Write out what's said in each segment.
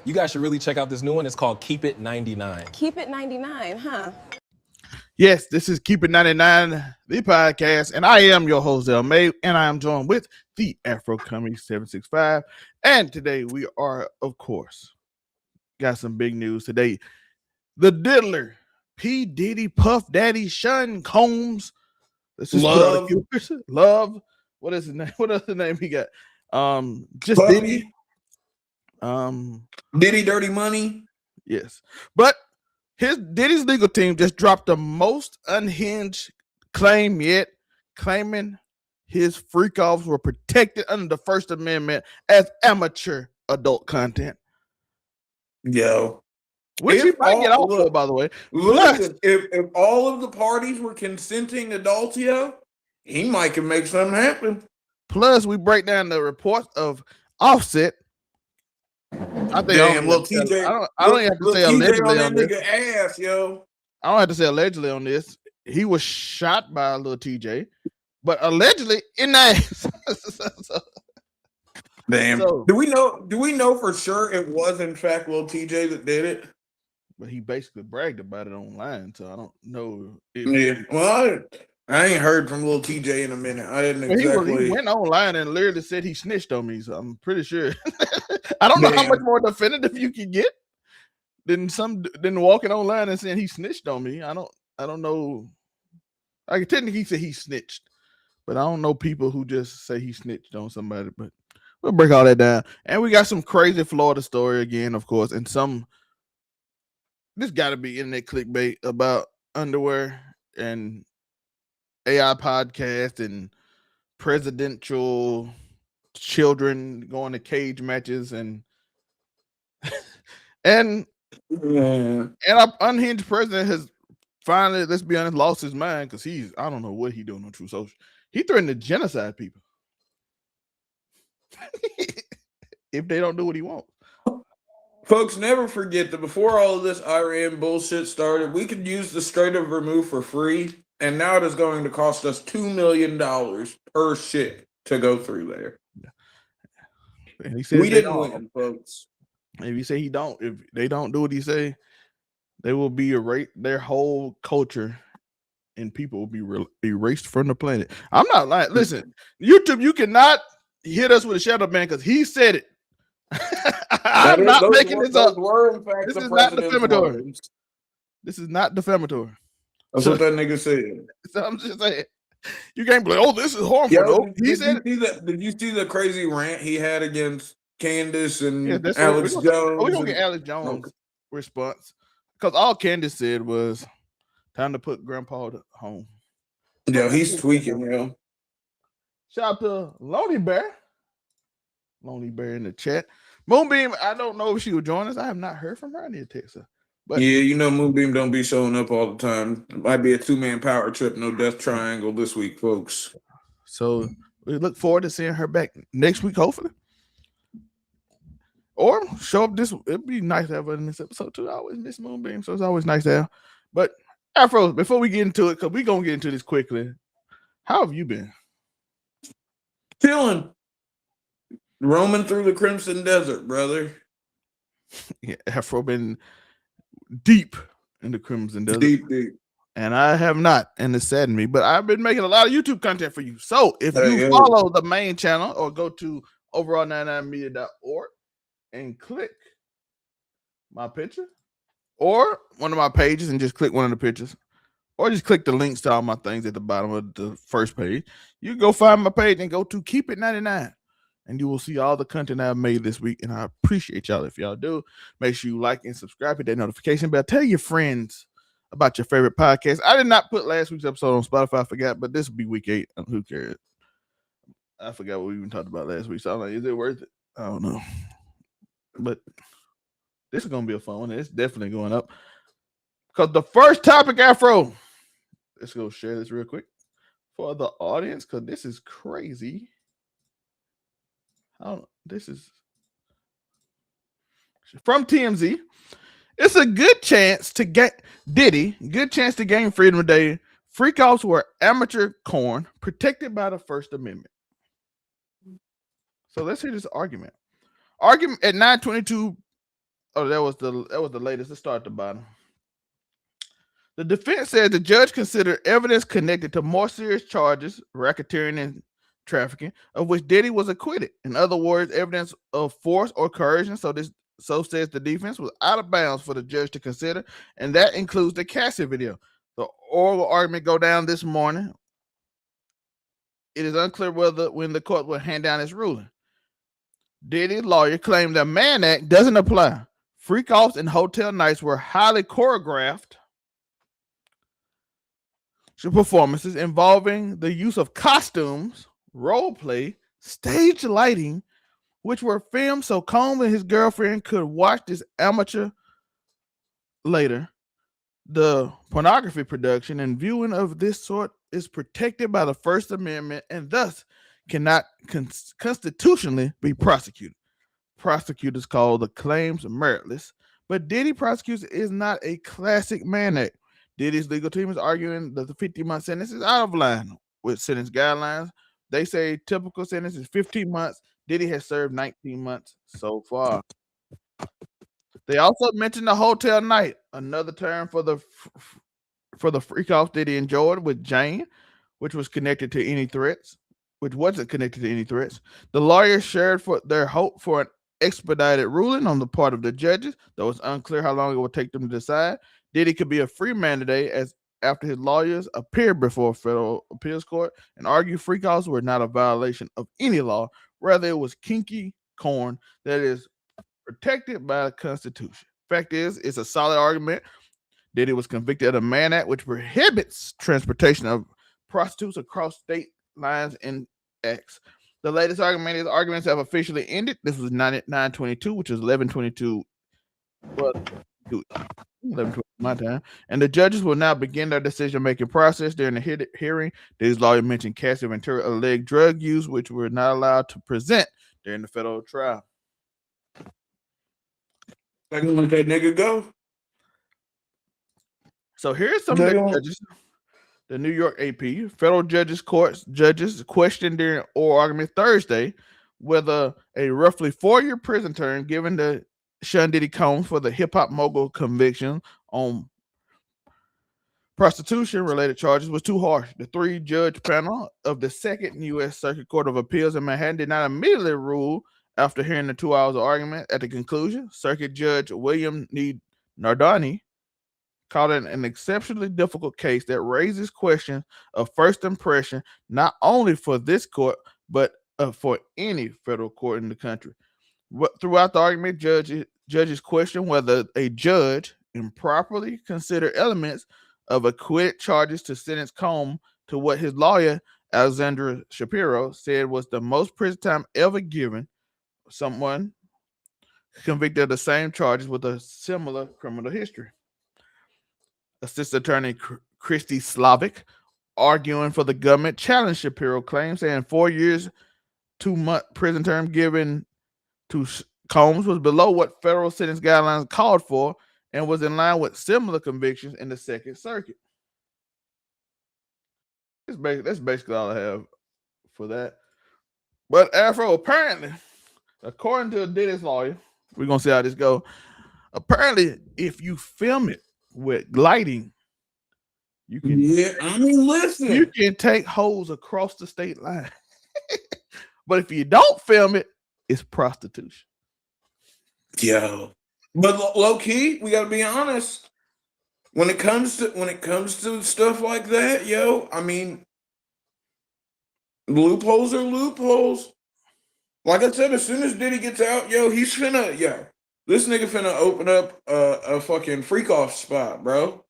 You guys should really check out this new one. It's called Keep It 99. Keep It 99, huh? Yes, this is Keep It 99, the podcast, and I am your host, El May, and I am joined with the Afro Comedy 765. And today we are, of course, got some big news today. The Diddler, P. Diddy, Puff Daddy, Sean Combs. Let's just Love. What is his name? What other name he got? Just Puffy. Diddy. Diddy Dirty Money. Yes. But Diddy's legal team just dropped the most unhinged claim yet, claiming his freak offs were protected under the First Amendment as amateur adult content. Yo. Which he might get off for, by the way. Listen, if all of the parties were consenting adults, yo, he might can make something happen. Plus, we break down the reports of Offset. I think Damn, Lil Tjay. I don't have to say allegedly on this. Ass, yo. I don't have to say allegedly on this. He was shot by Lil Tjay, but allegedly in the ass. Damn. So, do we know for sure it was in fact Lil Tjay that did it? But he basically bragged about it online, so I don't know. Well, I ain't heard from Lil Tjay in a minute. I didn't exactly. He went online and literally said he snitched on me, so I'm pretty sure. I don't know how much more definitive you can get than walking online and saying he snitched on me. I don't know. I can technically say he snitched, but I don't know people who just say he snitched on somebody. But we'll break all that down. And we got some crazy Florida story again, of course, and this got to be internet clickbait about underwear and AI podcast and presidential children going to cage matches and our unhinged president has finally, let's be honest, lost his mind because I don't know what he's doing on True Social. He threatened to genocide people if they don't do what he wants. Folks, never forget that before all of this Iran bullshit started, we could use the Strait of Hormuz for free, and now it is going to cost us $2 million per ship to go through there. And he says we didn't win, folks. If they don't do what he say, they will be their whole culture and people will be erased from the planet. I'm not lying. Listen, YouTube, you cannot hit us with a shadow ban because he said it. I'm not making this up. This is not defamatory. This is not defamatory. That's what that nigga said. So I'm just saying, you can't be like, oh, this is harmful. Yo, did you see the crazy rant he had against Candace and Alex Jones? We're gonna get Alex Jones' response because all Candace said was time to put Grandpa home. Yeah, he's tweaking, yo. Shout out to Lonely Bear in the chat. Moonbeam, I don't know if she will join us. I have not heard from her. I need to text her. But yeah, you know Moonbeam don't be showing up all the time. It might be a 2-man power trip, no death triangle this week, folks. So we look forward to seeing her back next week, hopefully. Or show up this. It'd be nice to have her in this episode too. I always miss Moonbeam, so it's always nice to have. But Afro, before we get into it, because we're gonna get into this quickly. How have you been? Chilling. Roaming through the Crimson Desert, brother. Yeah, Afro been deep in the Crimson Desert. Deep. And I have not, and it saddened me. But I've been making a lot of YouTube content for you. So if you follow the main channel or go to overall99media.org and click my picture or one of my pages and just click one of the pictures, or just click the links to all my things at the bottom of the first page, you go find my page and go to Keep It 99. And you will see all the content I've made this week. And I appreciate y'all if y'all do. Make sure you like and subscribe, hit that notification bell. Tell your friends about your favorite podcast. I did not put last week's episode on Spotify. I forgot, but this will be week 8. Who cares? I forgot what we even talked about last week. So I'm like, is it worth it? I don't know. But this is going to be a fun one. It's definitely going up. Because the first topic, Afro. Let's go share this real quick for the audience because this is crazy. This is from TMZ. It's a good chance to get Diddy, good chance to gain freedom today. Freak-offs were amateur corn protected by the First Amendment. So let's hear this argument. Argument at 9:22 Oh, that was the latest. Let's start at the bottom. The defense said the judge considered evidence connected to more serious charges, racketeering and trafficking, of which Diddy was acquitted. In other words, evidence of force or coercion. So says the defense, was out of bounds for the judge to consider, and that includes the Cassie video. The oral argument go down this morning. It is unclear when the court will hand down its ruling. Diddy's lawyer claimed the Mann Act doesn't apply. Freak-offs and hotel nights were highly choreographed performances involving the use of costumes, role play, stage lighting, which were filmed so Combs and his girlfriend could watch this amateur later. The pornography production and viewing of this sort is protected by the First Amendment and thus cannot constitutionally be prosecuted. Prosecutors call the claims meritless, but Diddy prosecution is not a classic Mann Act. Diddy's legal team is arguing that the 50-month sentence is out of line with sentence guidelines. They say typical sentence is 15 months. Diddy has served 19 months so far. They also mentioned the hotel night, another term for the freak-off Diddy enjoyed with Jane, which wasn't connected to any threats. The lawyers shared for their hope for an expedited ruling on the part of the judges, though it's unclear how long it will take them to decide. Diddy could be a free man today, as after his lawyers appeared before a federal appeals court and argued freak-offs were not a violation of any law. Rather, it was kinky corn that is protected by the Constitution. Fact is, it's a solid argument. Diddy was convicted of the Mann Act, which prohibits transportation of prostitutes across state lines in X. The latest argument is arguments have officially ended. This was 9/22, which is 11/22. Well, 11/20 my time, and the judges will now begin their decision-making process. During the hearing, Diddy's lawyer mentioned Cassie Ventura alleged drug use, which were not allowed to present during the federal trial. I can let that nigga go. So here's some of the judges. The New York AP federal judges questioned during oral argument Thursday whether a roughly 4-year prison term given to Sean Diddy Combs for the hip-hop mogul conviction on prostitution-related charges was too harsh. The 3-judge panel of the Second U.S. Circuit Court of Appeals in Manhattan did not immediately rule after hearing the 2 hours of argument. At the conclusion, Circuit Judge William Nardani called it an exceptionally difficult case that raises questions of first impression, not only for this court, but for any federal court in the country. Throughout the argument, judges question whether a judge improperly considered elements of acquitted charges to sentence Combs to what his lawyer, Alexandra Shapiro, said was the most prison time ever given someone convicted of the same charges with a similar criminal history. Assistant Attorney Christy Slavic, arguing for the government, challenged Shapiro claims, saying 4 years, 2-month prison term given to Combs was below what federal sentence guidelines called for and was in line with similar convictions in the Second Circuit. That's basically all I have for that. But Afro, apparently, according to Diddy's lawyer, we're going to see how this goes. Apparently, if you film it with lighting, you can listen. You can take hoes across the state line. But if you don't film it, it's prostitution. Yo. But low key, we gotta be honest. When it comes to stuff like that, yo, I mean, loopholes are loopholes. Like I said, as soon as Diddy gets out, this nigga finna open up a fucking freak off spot, bro.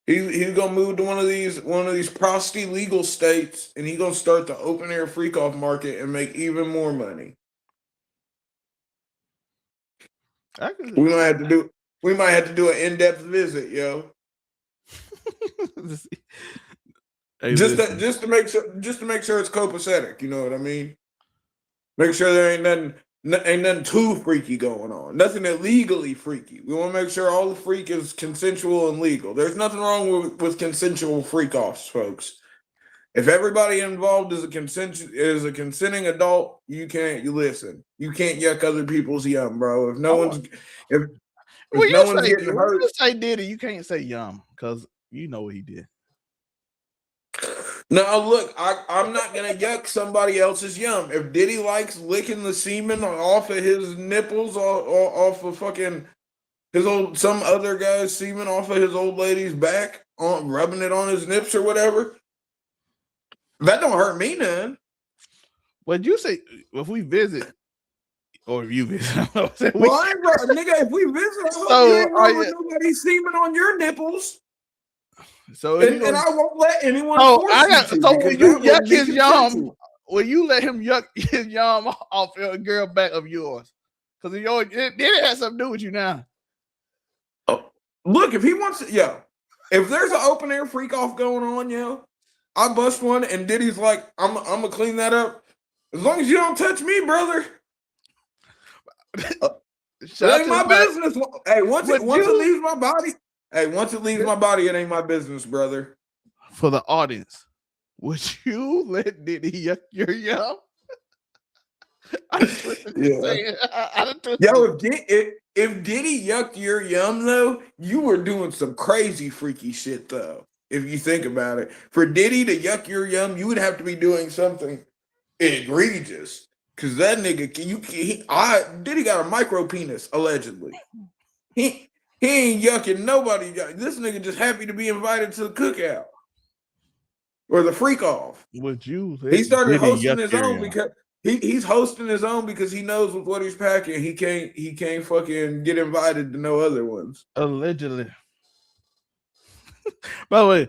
He's gonna move to one of these prosty legal states, and he's gonna start the open air freak off market and make even more money. We might have to do an in-depth visit, yo. Hey, just to make sure it's copacetic, you know what I mean? Make sure there ain't nothing too freaky going on. Nothing illegally freaky. We want to make sure all the freak is consensual and legal. There's nothing wrong with consensual freak offs, folks. If everybody involved is a consenting adult, you listen. You can't yuck other people's yum, bro. If no one's getting hurt, when you say Diddy, you can't say yum because you know what he did. No, look, I'm not gonna yuck somebody else's yum. If Diddy likes licking the semen off of his nipples, off of fucking some other guy's semen off of his old lady's back, rubbing it on his nips or whatever, that don't hurt me none. But you say if we visit, or if you visit, nigga, if we visit, I hope you ain't rubbing nobody's semen on your nipples. So and I won't let anyone. So when you yuck his yum, will you let him yuck his yum off a girl back of yours? Because it has something to do with you now. Oh, look, if he wants to, if there's an open air freak off going on, I bust one, and Diddy's like, I'm gonna clean that up. As long as you don't touch me, brother. It ain't my business. Hey, once it leaves my body. Hey, once it leaves my body, it ain't my business, brother. For the audience, would you let Diddy yuck your yum? If Diddy yucked your yum, though, you were doing some crazy freaky shit, though. If you think about it, for Diddy to yuck your yum, you would have to be doing something egregious. Because that nigga, Diddy got a micro penis, allegedly. He ain't yucking nobody. This nigga just happy to be invited to the cookout or the freak off. Would you? He started hosting his own because he's hosting his own because he knows with what he's packing, he can't fucking get invited to no other ones. Allegedly. By the way,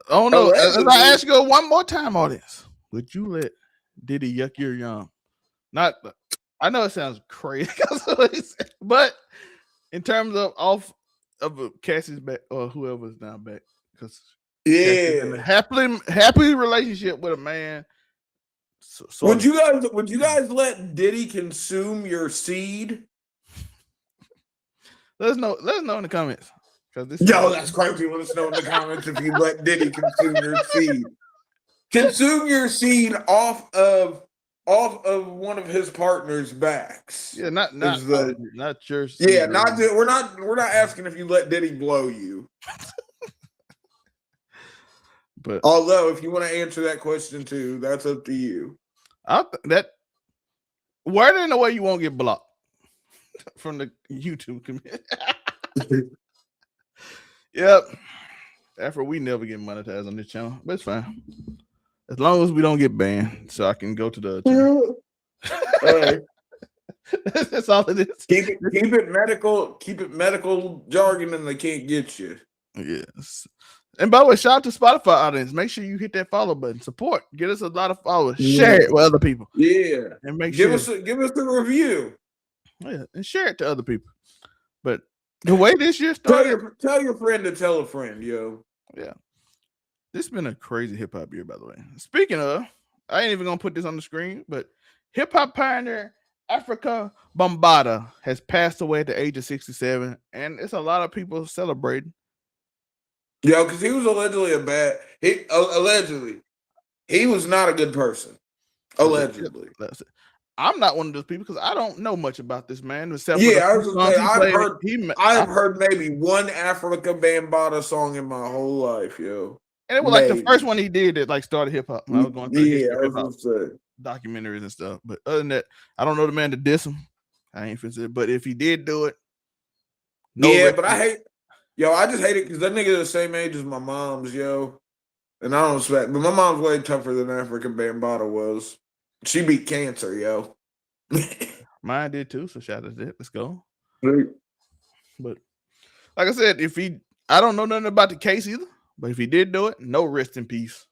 oh no! As I ask you one more time, audience, would you let Diddy yuck your yum? Not. I know it sounds crazy, but in terms of Cassie's back or whoever's now back, because in a happy relationship with a man. Would you guys let Diddy consume your seed? Let us know in the comments. That's crazy. Let us know in the comments if you let Diddy consume your seed. Consume your seed off of one of his partner's backs. Yeah, not your seed. Yeah, we're not asking if you let Diddy blow you. But although if you want to answer that question too, that's up to you. Word in the way you won't get blocked from the YouTube community. Yep. After we never get monetized on this channel, but it's fine. As long as we don't get banned, so I can go to the channel. Right. That's all it is. Keep it medical jargon and they can't get you. Yes. And by the way, shout out to Spotify audience. Make sure you hit that follow button. Support. Get us a lot of followers. Share it with other people. Yeah. And give us a review. Yeah, and share it to other people. But the way this year started, tell your friend to tell a friend, yo. Yeah. This has been a crazy hip hop year, by the way. Speaking of, I ain't even gonna put this on the screen, but hip hop pioneer Africa Bambaataa has passed away at the age of 67, and it's a lot of people celebrating. Yo, because he was allegedly he was not a good person. Allegedly. I'm not one of those people because I don't know much about this man. Except I've heard maybe one Africa Bambaataa song in my whole life, yo. And it was like the first one he did that started hip hop. I was going through documentaries and stuff. But other than that, I don't know the man to diss him. I ain't finna say, but if he did do it, but I just hate it because that nigga the same age as my mom's, yo. And I don't expect, but my mom's way tougher than Africa Bambaataa was. She beat cancer, yo. Mine did too, so shout out to that. Let's go. Right. But like I said, I don't know nothing about the case either, but if he did do it, no rest in peace.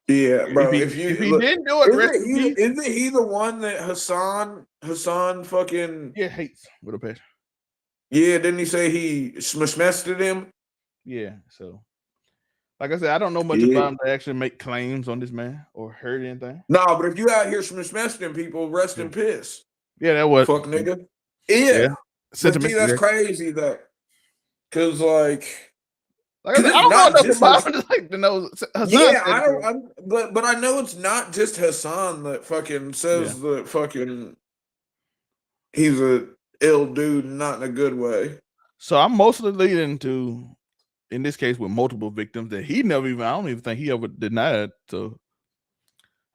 Yeah, bro. If he didn't do it, rest in peace. Isn't he the one that Hassan fucking hates with a passion? Yeah, didn't he say he smested him? Yeah, so like I said, I don't know much about him to actually make claims on this man or heard anything. No, but if you out here smesting people, rest in piss. Yeah, that was fuck nigga. Yeah. See, that's crazy though. Cause like Like I said, I it's don't know not enough just about him, like to know Hassan yeah, said I it. don't. But I know it's not just Hassan that fucking says that fucking he's a ill dude, not in a good way. So I'm mostly leading to, in this case, with multiple victims that he never even. I don't even think he ever denied. So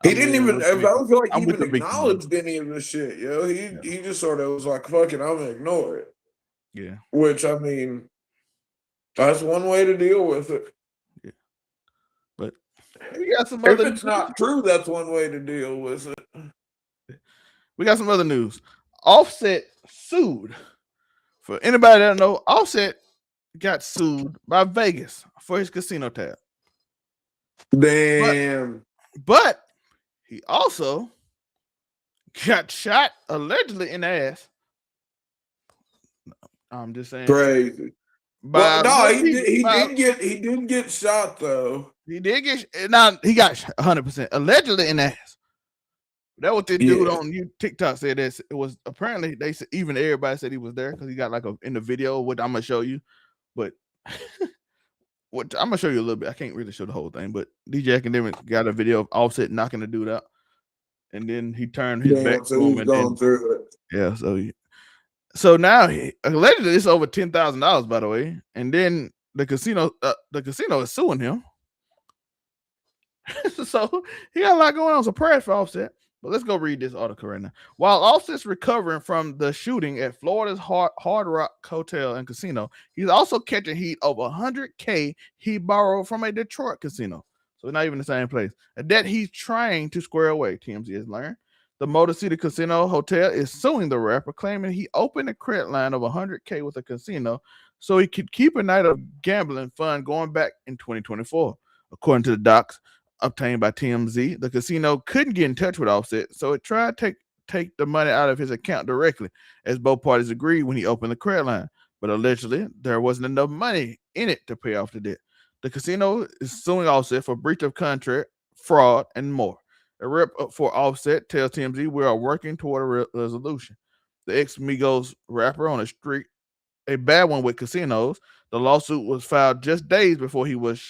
He didn't even. I don't feel like he I'm with even the victim. acknowledged any of this shit, yo. He just sort of was like, "Fuck it, I'm gonna ignore it." Yeah. Which I mean, that's one way to deal with it. Yeah. But we got some If other. it's not true, that's one way to deal with it. We got some other news. Offset sued. For anybody that don't know, Offset got sued by Vegas for his casino tab. Damn. But he also got shot allegedly in the ass. I'm just saying. Crazy. Well, no, he did get shot though. He did get now he got 100% allegedly in the ass. That what this dude on TikTok said. That it was apparently they said, even everybody said he was there because he got like in the video, what I'm gonna show you, but what I'm gonna show you a little bit. I can't really show the whole thing, but DJ Academic got a video of Offset knocking the dude out, and then he turned his back to him and going through it. Yeah, so now allegedly it's over $10,000, by the way, and then the casino is suing him. So he got a lot going on. So prayers for Offset. But let's go read this article right now. While Offset's recovering from the shooting at Florida's Hard Rock Hotel and Casino, he's also catching heat over $100K he borrowed from a Detroit casino. So not even the same place. A debt he's trying to square away, TMZ has learned. The Motor City Casino Hotel is suing the rapper, claiming he opened a credit line of $100K with a casino so he could keep a night of gambling fun going back in 2024. According to the docs obtained by TMZ, the casino couldn't get in touch with Offset, so it tried to take the money out of his account directly, as both parties agreed when he opened the credit line. But allegedly, there wasn't enough money in it to pay off the debt. The casino is suing Offset for breach of contract, fraud, and more. A rep for Offset tells TMZ we are working toward a resolution. The ex-Migos rapper on a streak, a bad one with casinos. The lawsuit was filed just days before he was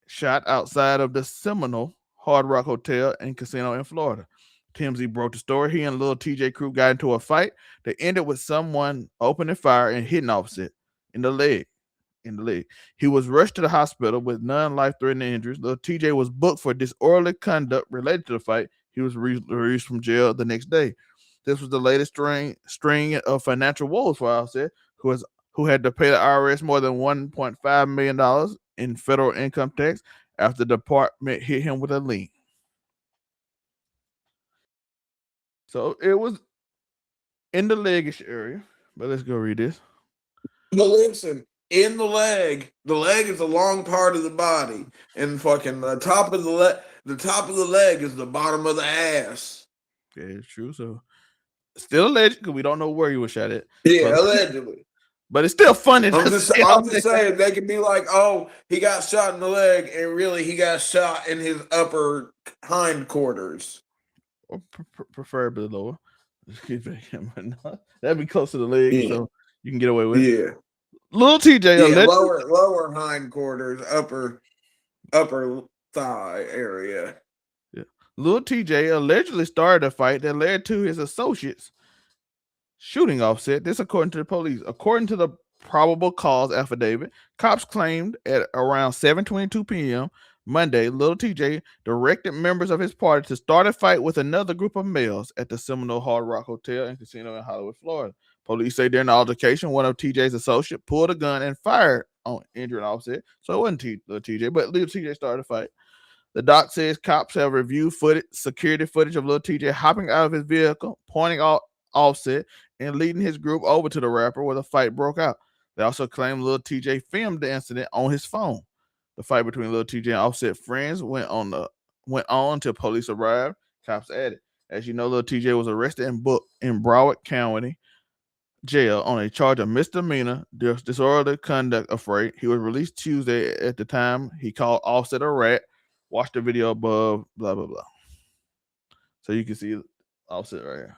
shot outside of the Seminole Hard Rock Hotel and Casino in Florida. TMZ broke the story. He and Lil Tjay crew got into a fight that ended with someone opening fire and hitting Offset in the leg. He was rushed to the hospital with non-life-threatening injuries. Lil Tjay was booked for disorderly conduct related to the fight. He was released from jail the next day. This was the latest string of financial woes for Offset, who had to pay the IRS more than $1.5 million in federal income tax after the department hit him with a lien. So it was in the legish area, but let's go read this. But listen, in the leg is a long part of the body, and fucking the top of the leg is the bottom of the ass. Yeah, it's true. So still alleged because we don't know where he was shot at. Yeah, allegedly. But it's still funny. I'm just saying they could be like, oh, he got shot in the leg, and really he got shot in his upper hindquarters. Or preferably lower. That'd be close to the leg, so you can get away with it. Yeah. Lil Tjay, lower hindquarters, upper thigh area. Yeah. Lil Tjay allegedly started a fight that led to his associates shooting Offset. This according to the police. According to the probable cause affidavit, cops claimed at around 7:22 p.m. Monday, Lil Tjay directed members of his party to start a fight with another group of males at the Seminole Hard Rock Hotel and Casino in Hollywood, Florida. Police say during the altercation, one of TJ's associates pulled a gun and fired on injuring Offset. So it wasn't Lil Tjay, but Lil Tjay started a fight. The doc says cops have reviewed security footage of Lil Tjay hopping out of his vehicle, pointing out Offset, and leading his group over to the rapper where the fight broke out. They also claim Lil Tjay filmed the incident on his phone. The fight between Lil Tjay and Offset friends went on until police arrived. Cops added, as you know, Lil Tjay was arrested and booked in Broward County Jail on a charge of misdemeanor disorderly conduct affray. He was released Tuesday. At the time, he called Offset a rat. Watch the video above, blah, blah, blah. So you can see Offset right here.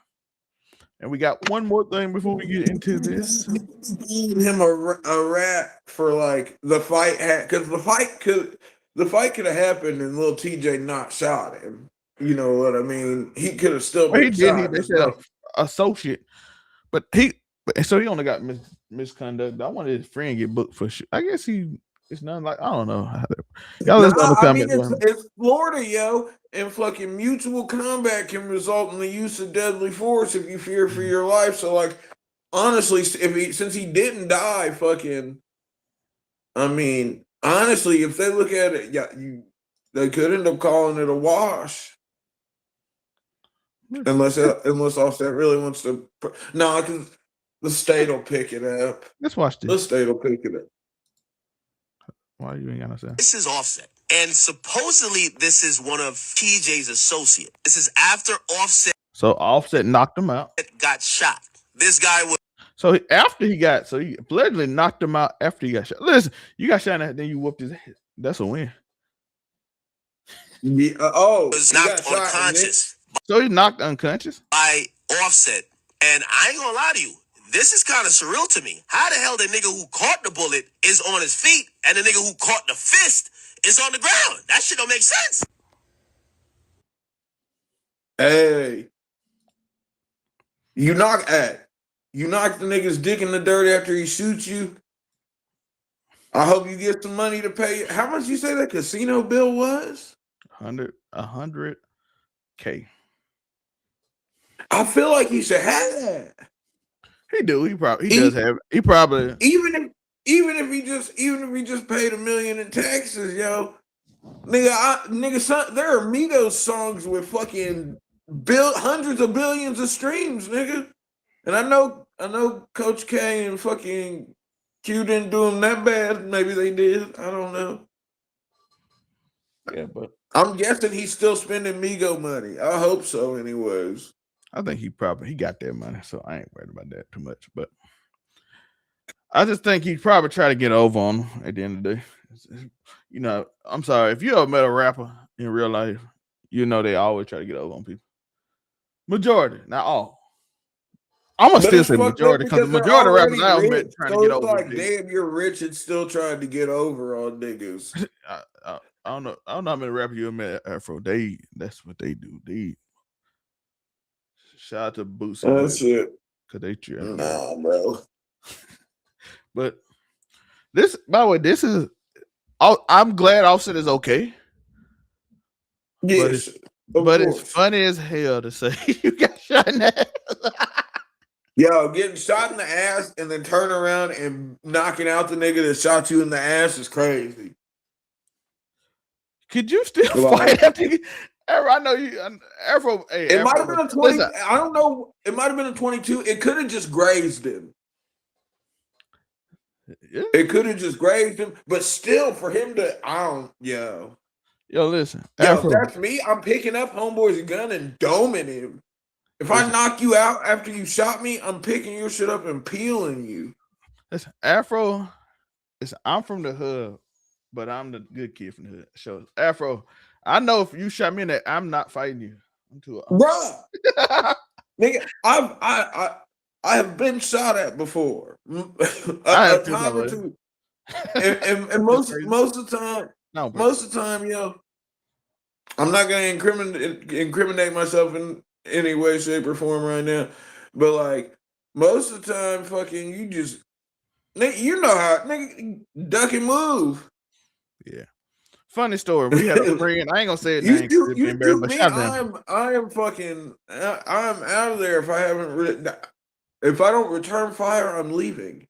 And we got one more thing before we get into this. Him a rap for like the fight because the fight could have happened and Lil Tjay not shot him. You know what I mean? He could have still been shot. They said associate, but so he only got misconduct. I wanted his friend get booked for sure. I guess it's not like I don't know. Y'all it's Florida, yo, and fucking mutual combat can result in the use of deadly force if you fear for your life. So, like, honestly, since he didn't die, fucking, I mean, honestly, if they look at it, yeah, they could end up calling it a wash. Unless Offset really wants to, no, because the state will pick it up. Let's watch this. The state will pick it up. Why you ain't gonna say? This is Offset, and supposedly this is one of TJ's associates. This is after Offset. So Offset knocked him out. Got shot. This guy was. So he allegedly knocked him out after he got shot. Listen, you got shot and then you whooped his head. That's a win. Yeah, was knocked unconscious. So he knocked unconscious By Offset, and I ain't gonna lie to you. This is kind of surreal to me. How the hell the nigga who caught the bullet is on his feet and the nigga who caught the fist is on the ground? That shit don't make sense. Hey, you knock the nigga's dick in the dirt after he shoots you. I hope you get some money to pay. How much you say that casino bill was? $100K. I feel like he should have that. He do. He does have. He probably even if he just paid $1 million in taxes, yo, nigga, son, there are Migos songs with fucking hundreds of billions of streams, nigga. And I know Coach K and fucking Q didn't do him that bad. Maybe they did. I don't know. Yeah, but I'm guessing he's still spending Migo money. I hope so, anyways. I think he got that money, so I ain't worried about that too much. But I just think he'd probably try to get over on him at the end of the day. You know, I'm sorry. If you ever met a rapper in real life, you know they always try to get over on people. Majority, not all. I'm gonna still say majority because the majority of rappers I ever met trying to get over. Like, damn, you're rich and still trying to get over on niggas. I don't know how many rappers you ever met Afro. That's what they do. Shout out to Boots. That's it. Cause they trip. Nah, bro. But this, by the way, this is. I'm glad Offset is okay. Yes, but it's funny as hell to say you got shot in the ass. Yo, getting shot in the ass and then turn around and knocking out the nigga that shot you in the ass is crazy. Could you still fight after? I know you, Afro. Hey, it might have been a 20. I don't know. It might have been a 22. It could have just grazed him. Yeah. It could have just grazed him, but still, for him to, yo, listen, Afro. If that's me, I'm picking up homeboy's gun and doming him. If I knock you out after you shot me, I'm picking your shit up and peeling you. Listen, Afro. Listen, I'm from the hood, but I'm the good kid from the hood. So Afro. I know if you shot me in that, I'm not fighting you. I'm too bruh. Nigga, I have been shot at before. a time or two. And most of the time, yo, I'm not gonna incriminate myself in any way, shape, or form right now. But like most of the time, fucking you just nigga, you know how nigga duck and move. Yeah. Funny story. We had a friend. I ain't gonna say it. I'm out of there if I haven't. If I don't return fire, I'm leaving.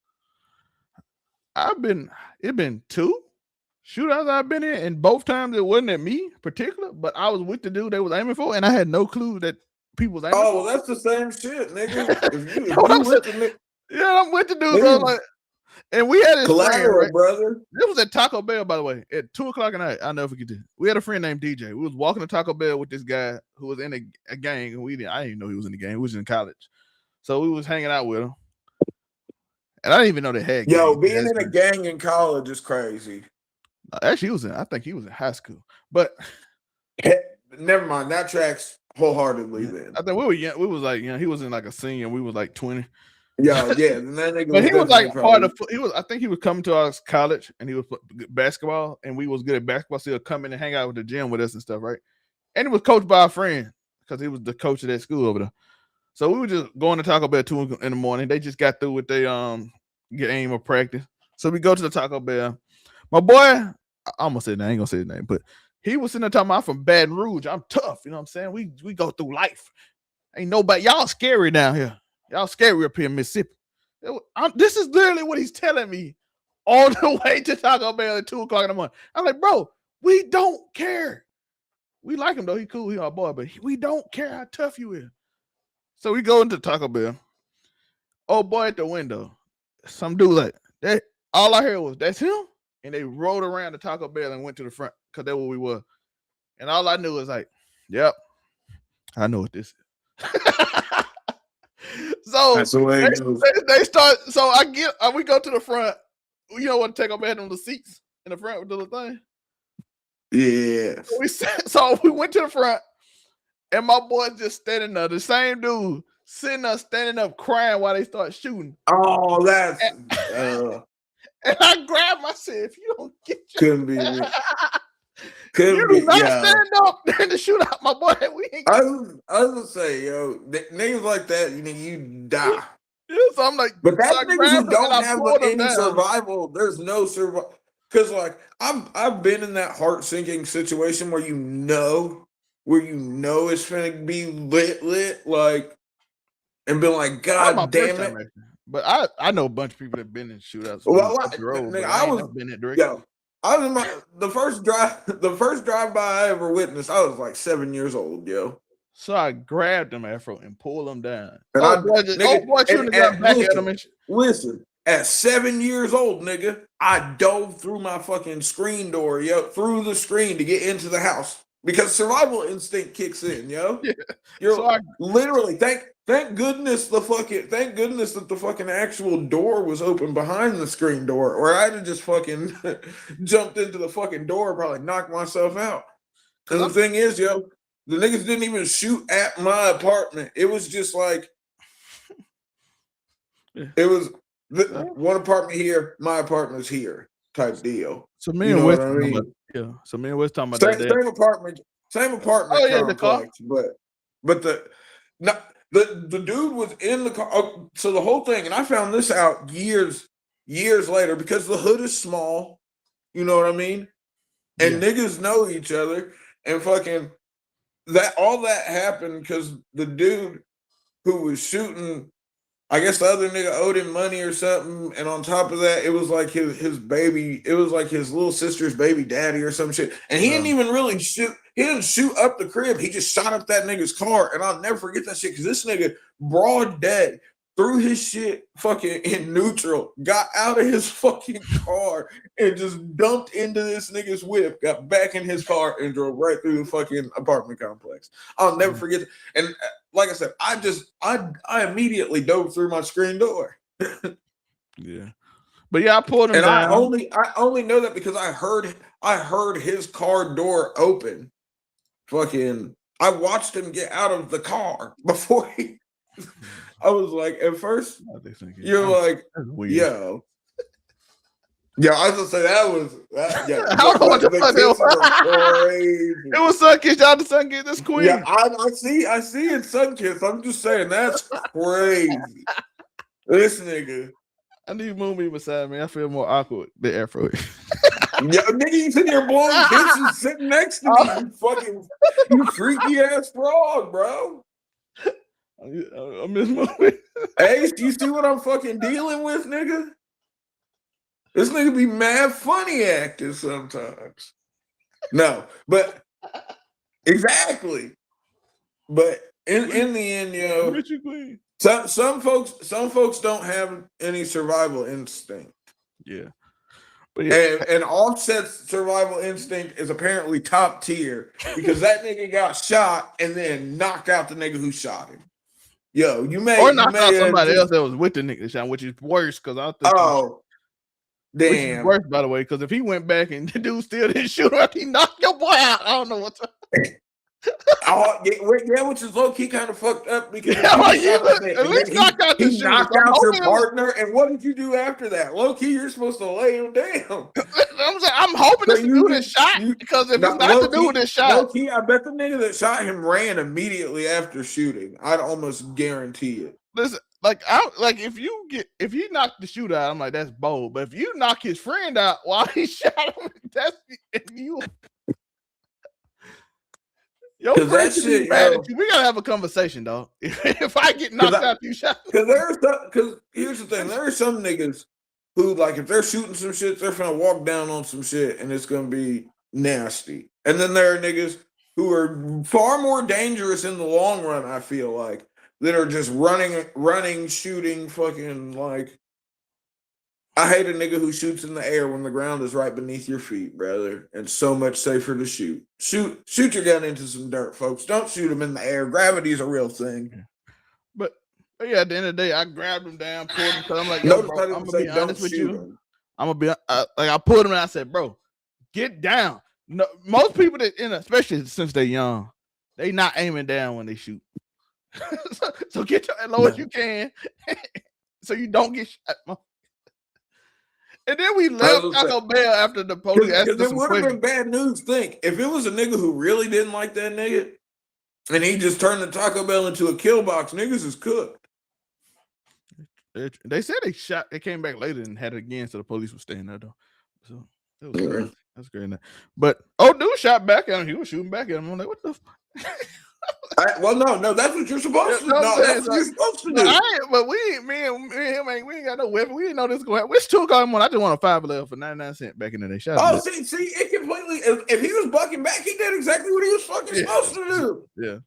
It's been 2 shootouts I've been in, and both times it wasn't at me particular, but I was with the dude they was aiming for, and I had no clue that people was aiming for. Well, that's the same shit, nigga. I'm with the dude. So like, and we had this collateral, friend, right? Brother. It was at Taco Bell, by the way, at 2:00 at night. I'll never forget this. We had a friend named DJ. We was walking to Taco Bell with this guy who was in a gang, and I didn't even know he was in the gang. He was in college, so we was hanging out with him, and I didn't even know they had. Yo, being in a gang in college is crazy. Actually, I think he was in high school, but never mind. That tracks. wholeheartedly then. I think we were young. We was like, he was in like a senior. We was like 20. Yeah. Then that nigga But he was like part of. of. I think he was coming to our college, and he was basketball, and we was good at basketball. So he'll come in and hang out with the gym with us and stuff, right? And he was coached by a friend because he was the coach of that school over there. So we were just going to Taco Bell 2 in the morning. They just got through with their game of practice. So we go to the Taco Bell. My boy, I almost said that. I ain't gonna say his name, but he was sitting there talking about, I'm from Baton Rouge. I'm tough. You know what I'm saying? We go through life. Ain't nobody. Y'all scary down here. Y'all scary up here in Mississippi. This is literally what he's telling me all the way to Taco Bell at 2 o'clock in the morning. I'm like, bro, we don't care. We like him though. He cool. He our boy, but we don't care how tough you is. So we go into Taco Bell. Oh boy, at the window, some dude like that. All I heard was, that's him. And they rode around the Taco Bell and went to the front because that's where we were. And all I knew was like, yep, I know what this is. So that's the way it goes. They start. So we go to the front. You know what? Take our bed on the seats in the front with the little thing. Yeah. So we went to the front, and my boy just standing there. The same dude sitting there, standing up, crying while they start shooting. Oh, that's. And I grabbed myself. If you don't get your Couldn't be. You do not stand up during the shootout, my boy. I was gonna say, yo, niggas like that, you die. Yeah, so I'm like, but that so niggas who don't have any survival, there's no survival. Because like I've been in that heart sinking situation where you know it's finna be lit, like, and been like, God damn it. But I know a bunch of people that have been in shootouts. Well, I was been in directly. Yo, I was in the first drive-by I ever witnessed, I was like 7 years old, yo. So I grabbed him afro and pulled him down. Listen, at 7 years old, nigga, I dove through my fucking screen door, through the screen to get into the house because survival instinct kicks in, yo. Yeah. Literally, thank goodness that the fucking actual door was open behind the screen door, or I'd have just fucking jumped into the fucking door, probably knocked myself out. Because the thing is, yo, the niggas didn't even shoot at my apartment. It was just like, it was one apartment here, my apartment's here type deal. So me and West, So me and West talking about that. Same apartment. Oh yeah, complex, the car. But the dude was in the car. Oh, so the whole thing, and I found this out years later because the hood is small. You know what I mean? And niggas know each other, and fucking all that happened because the dude who was shooting, I guess the other nigga owed him money or something, and on top of that, it was like his baby. It was like his little sister's baby daddy or some shit, and he didn't even really shoot. He didn't shoot up the crib. He just shot up that nigga's car, and I'll never forget that shit because this nigga broad dead threw his shit fucking in neutral, got out of his fucking car, and just dumped into this nigga's whip, got back in his car, and drove right through the fucking apartment complex. I'll never forget it. And like I said, I immediately dove through my screen door. Yeah. But yeah, I pulled him and down. I only know that because I heard his car door open. Fucking, I watched him get out of the car before he. I was like, at first, you're like, yo. Yeah, I was gonna say that was. I don't know what the fuck it was. Crazy. It was Sunkiss. Y'all the Sunkiss. This queen. Yeah, I see it, Sunkiss. I'm just saying that's crazy. This nigga. I need to move me beside me. I feel more awkward than Afro. Yeah, nigga, you sitting here blowing kisses sitting next to me. You freaky ass frog, bro. I miss moving. Hey, you see what I'm fucking dealing with, nigga? This nigga be mad funny acting sometimes. No, but exactly. But in the end, yo, some folks don't have any survival instinct. Yeah. And Offset's survival instinct is apparently top tier because that nigga got shot and then knocked out the nigga who shot him. Yo, you may knocked out somebody else that was with the nigga shot, which is worse because I think. Oh, damn. Which is worse, by the way, because if he went back and the dude still didn't shoot him, he knocked your boy out. I don't know what's up. Oh, yeah, which is low key kind of fucked up because Yeah, like, at least knock out the he shooter. knocked I'm out your hoping partner, and what did you do after that? Low key, you're supposed to lay him down. I'm hoping So it's the dude that shot because if it's not the dude that shot, low key, I bet the nigga that shot him ran immediately after shooting. I'd almost guarantee it. listen, if you knock the shooter out, I'm like, that's bold. But if you knock his friend out while he shot him, that's you. Your friend should be mad at you. We gotta have a conversation, though. If I get knocked out, you shot. Because here's the thing: there are some niggas who, like, if they're shooting some shit, they're gonna walk down on some shit, and it's gonna be nasty. And then there are niggas who are far more dangerous in the long run. I feel like that are just running, shooting, fucking like. I hate a nigga who shoots in the air when the ground is right beneath your feet, brother. It's so much safer to shoot. Shoot your gun into some dirt, folks. Don't shoot them in the air. Gravity is a real thing. But yeah, at the end of the day, I grabbed him down, pulled him. I'm like, bro, I'm gonna be honest with you. I'm gonna be like, I pulled him and I said, bro, get down. No, most people especially since they're young, they not aiming down when they shoot. so get your as low as you can, so you don't get shot. And then we left Taco Bell after the police asked us some questions. It would have been bad news. Think if it was a nigga who really didn't like that nigga, and he just turned the Taco Bell into a kill box, niggas is cooked. They said they came back later and had it again, so the police was staying there though. So it was crazy. That's great. But dude shot back at him. He was shooting back at him. I'm like, what the fuck? No, that's what you're supposed to do. No, that's what you're supposed to do. But we ain't, me and him ain't, we ain't got no weapon. We didn't know this was going to happen. Which two got him on? I just want a $5 for 99 cents back in the day. See, it completely, if he was bucking back, he did exactly what he was fucking supposed to do. Yeah.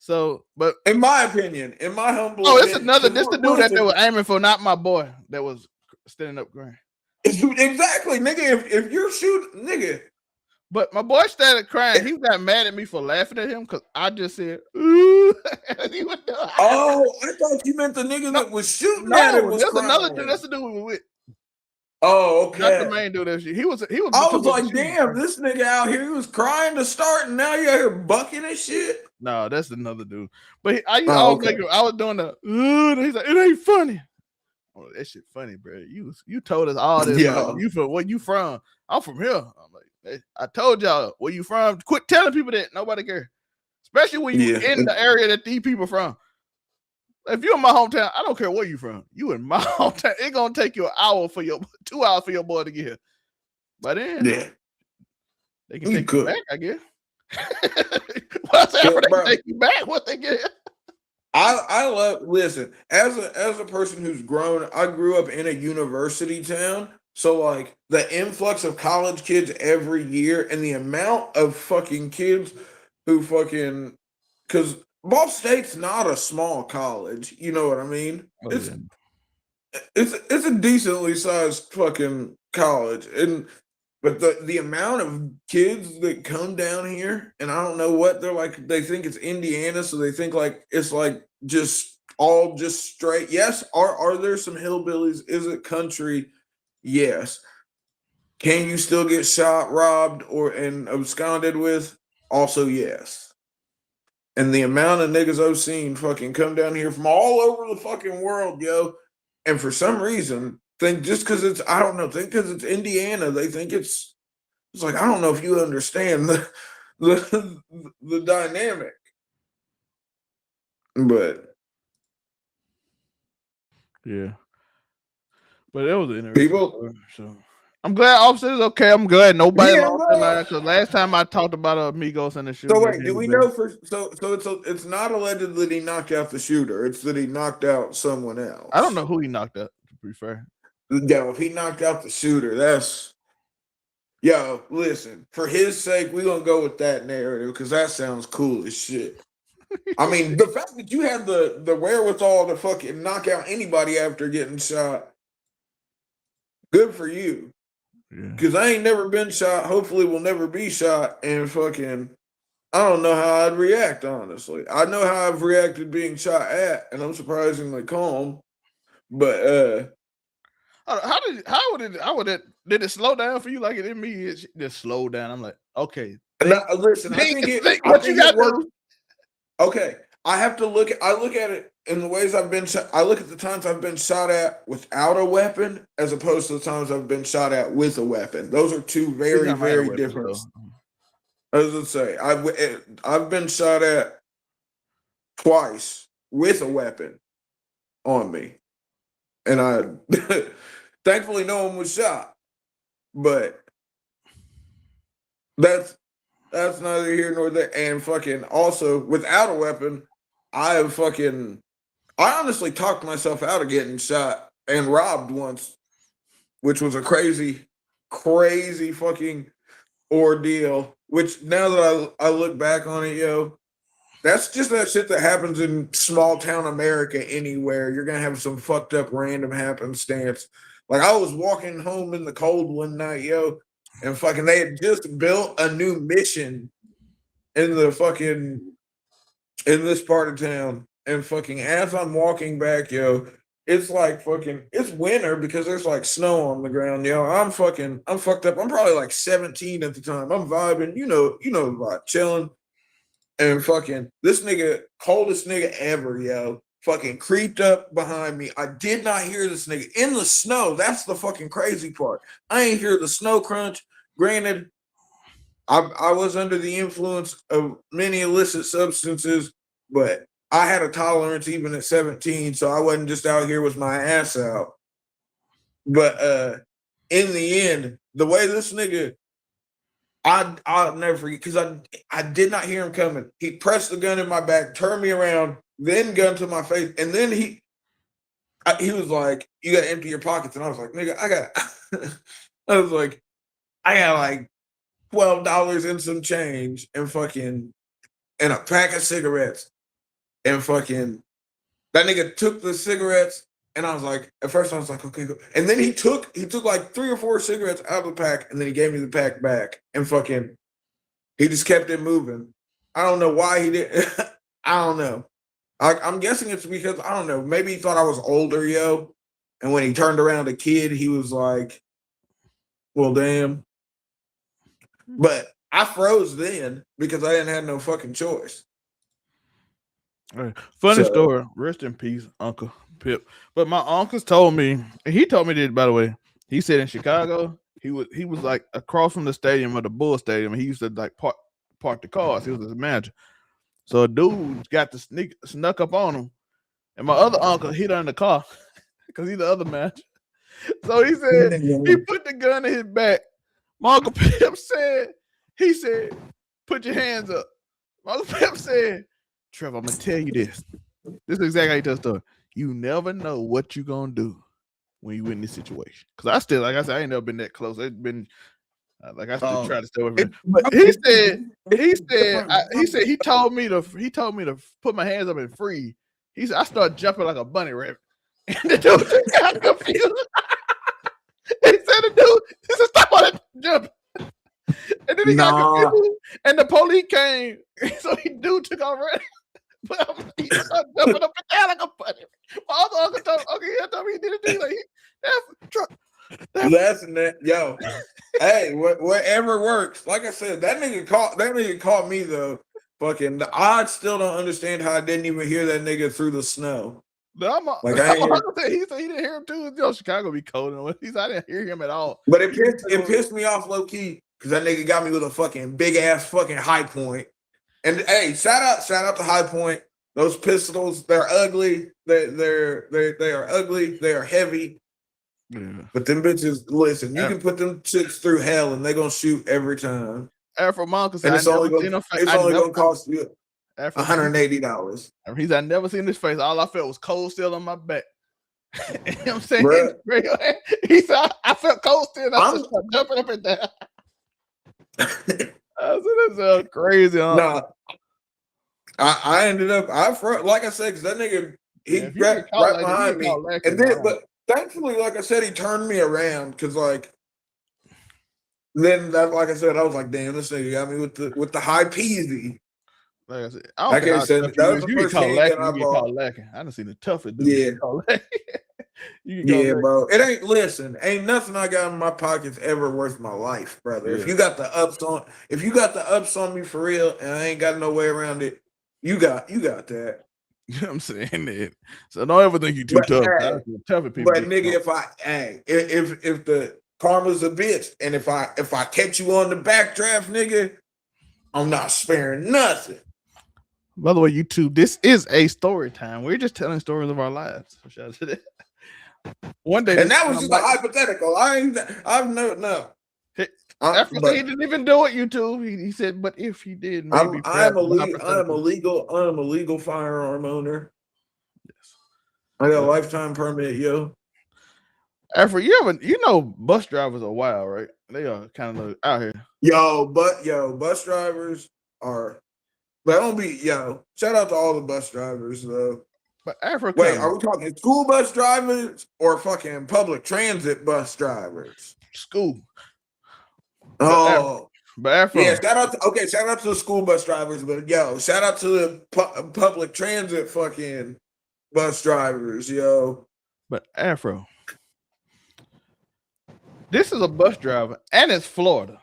So, but in my opinion, in my humble opinion. This the dude that they were aiming for, not my boy that was standing up crying. Exactly, nigga. If you're shooting, nigga. But my boy started crying. He got mad at me for laughing at him because I just said, ooh. He went down. Oh, I thought you meant the nigga that was shooting at him. That's another dude. That's the dude we were with. Oh, okay. That's the main dude. That he was. I was like, damn, this nigga out here, he was crying to start, and now you're here bucking and shit. No, that's another dude. But I was doing the, and he's like, it ain't funny. Oh, that shit funny, bro. You told us all this. Yeah. You from where you from? I'm from here. I'm like, I told y'all where you from. Quit telling people that. Nobody cares. Especially when you in the area that these people from. If you're in my hometown, I don't care where you from. You in my hometown. It's gonna take you 2 hours for your boy to get here. But then they can take you back, I guess. What's after they take you back? What they get? I listen, as a person who's grown, I grew up in a university town. So like the influx of college kids every year and the amount of fucking kids who fucking, because Ball State's not a small college, you know what I mean? It's a decently sized fucking college, but the amount of kids that come down here, and I don't know what they're like. They think it's Indiana, so they think like it's like just straight. Yes, are there some hillbillies? Is it country? Yes. Can you still get shot, robbed, and absconded with? Also, yes. And the amount of niggas I've seen fucking come down here from all over the fucking world, yo, and for some reason think just because it's because it's Indiana, they think it's like, I don't know if you understand the dynamic, but yeah. But it was interesting. So I'm glad officers okay. I'm glad nobody lost their lives. Because last time I talked about Amigos and the shooter. So wait, do we know so it's not alleged that he knocked out the shooter? It's that he knocked out someone else. I don't know who he knocked out. To be fair, if he knocked out the shooter, listen. For his sake, we're gonna go with that narrative because that sounds cool as shit. I mean, the fact that you had the wherewithal to fucking knock out anybody after getting shot, good for you. Because I ain't never been shot. Hopefully, will never be shot. And fucking, I don't know how I'd react. Honestly, I know how I've reacted being shot at, and I'm surprisingly calm. But did it slow down for you? Like it didn't mean it just slowed down. I'm like, okay, Listen, I think it works. Okay, I look at it in the ways I've been shot. I look at the times I've been shot at without a weapon, as opposed to the times I've been shot at with a weapon. Those are two very, very different. As I say, I've been shot at twice with a weapon on me, and I thankfully no one was shot. But that's neither here nor there. And fucking also without a weapon, I honestly talked myself out of getting shot and robbed once, which was a crazy fucking ordeal. Which now that I look back on it, that's just that shit that happens in small town America anywhere. You're gonna have some fucked up random happenstance. Like I was walking home in the cold one night, and fucking they had just built a new mission in this part of town. And fucking as I'm walking back, it's like fucking it's winter because there's like snow on the ground, I'm fucked up. I'm probably like 17 at the time. I'm vibing, like chilling. And fucking this nigga, coldest nigga ever, fucking creeped up behind me. I did not hear this nigga in the snow. That's the fucking crazy part. I ain't hear the snow crunch. Granted, I was under the influence of many illicit substances, but I had a tolerance even at 17, so I wasn't just out here with my ass out. But in the end, the way this nigga, I'll never forget, because I did not hear him coming. He pressed the gun in my back, turned me around, then gun to my face, and then he was like, "You got to empty your pockets," and I was like, "Nigga, I got like $12 and some change and fucking and a pack of cigarettes." And fucking that nigga took the cigarettes, and I was like, at first I was like, okay, go. And then he took like 3 or 4 cigarettes out of the pack, and then he gave me the pack back, and fucking he just kept it moving. I don't know why he did. I don't know. I'm guessing it's because I don't know. Maybe he thought I was older, and when he turned around a kid, he was like, well, damn. But I froze then because I didn't have no fucking choice. Funny story. Rest in peace, Uncle Pip. But my uncles told me, and he told me this, by the way. He said in Chicago, he was like across from the stadium of the Bull Stadium. And he used to like park the cars. He was his manager. So a dude got to snuck up on him, and my other uncle hid under the car because he's the other manager. So he said he put the gun in his back. My Uncle Pip said, put your hands up. My Uncle Pip said, Trevor, I'm gonna tell you this. This is exactly how he tells the story. You never know what you're gonna do when you in this situation. Because I still, like I said, I ain't never been that close. It's been like I still try to stay with him. But he said he told me to put my hands up and free. He said I started jumping like a bunny rabbit. And the dude got confused. He said he said stop all that jumping. And then he got confused. And the police came. So dude took off running. But he started jumping up and down like a bunny. My other uncle told me he did it. Yo. Hey, whatever works. Like I said, that nigga caught me though. Fucking the odds still don't understand how I didn't even hear that nigga through the snow. He said he didn't hear him too. Chicago be cold and he said I didn't hear him at all. But it pissed me off low key because that nigga got me with a fucking big ass fucking High Point. And hey, shout out to High Point. Those pistols, they're ugly. They are ugly. They are heavy. Yeah. But them bitches, listen, you can put them chicks through hell and they're gonna shoot every time. Afro Monk said, and it's only gonna cost you $180. He said, I never seen his face. All I felt was cold steel on my back. You know what I'm saying? He said, I felt cold steel. I was jumping up and down. I said, that's crazy. Huh? Nah, I ended up, like I said, because that nigga, he right behind me. And then, but thankfully, like I said, he turned me around because, like, then that, like I said, I was like, damn, this nigga got me with the high peasy. Like I said, that was the first game that I bought. I done seen the toughest dude. Yeah. You can Yeah, go bro. It ain't ain't nothing I got in my pockets ever worth my life, brother. Yeah. If you got the ups on me for real, and I ain't got no way around it, you got that. You know what I'm saying? That. So don't ever think you're too tough. Hey, Tougher people. but nigga, if the karma's a bitch, and if I catch you on the backdraft, nigga, I'm not sparing nothing. By the way, YouTube, this is a story time. We're just telling stories of our lives. So shout out to that. One day, And that was just a hypothetical. I've no. After he didn't even do it, YouTube. He said, but if he did, maybe I'm a legal firearm owner. Yes. I got a lifetime permit, yo. After bus drivers are wild, right? They are kind of out here. Bus drivers are. But don't be shout out to all the bus drivers though. But Africa. Wait, are we talking school bus drivers or fucking public transit bus drivers? School. Oh, but Afro. Yeah, shout out to the school bus drivers, but shout out to the public transit fucking bus drivers, yo. But Afro. This is a bus driver, and it's Florida.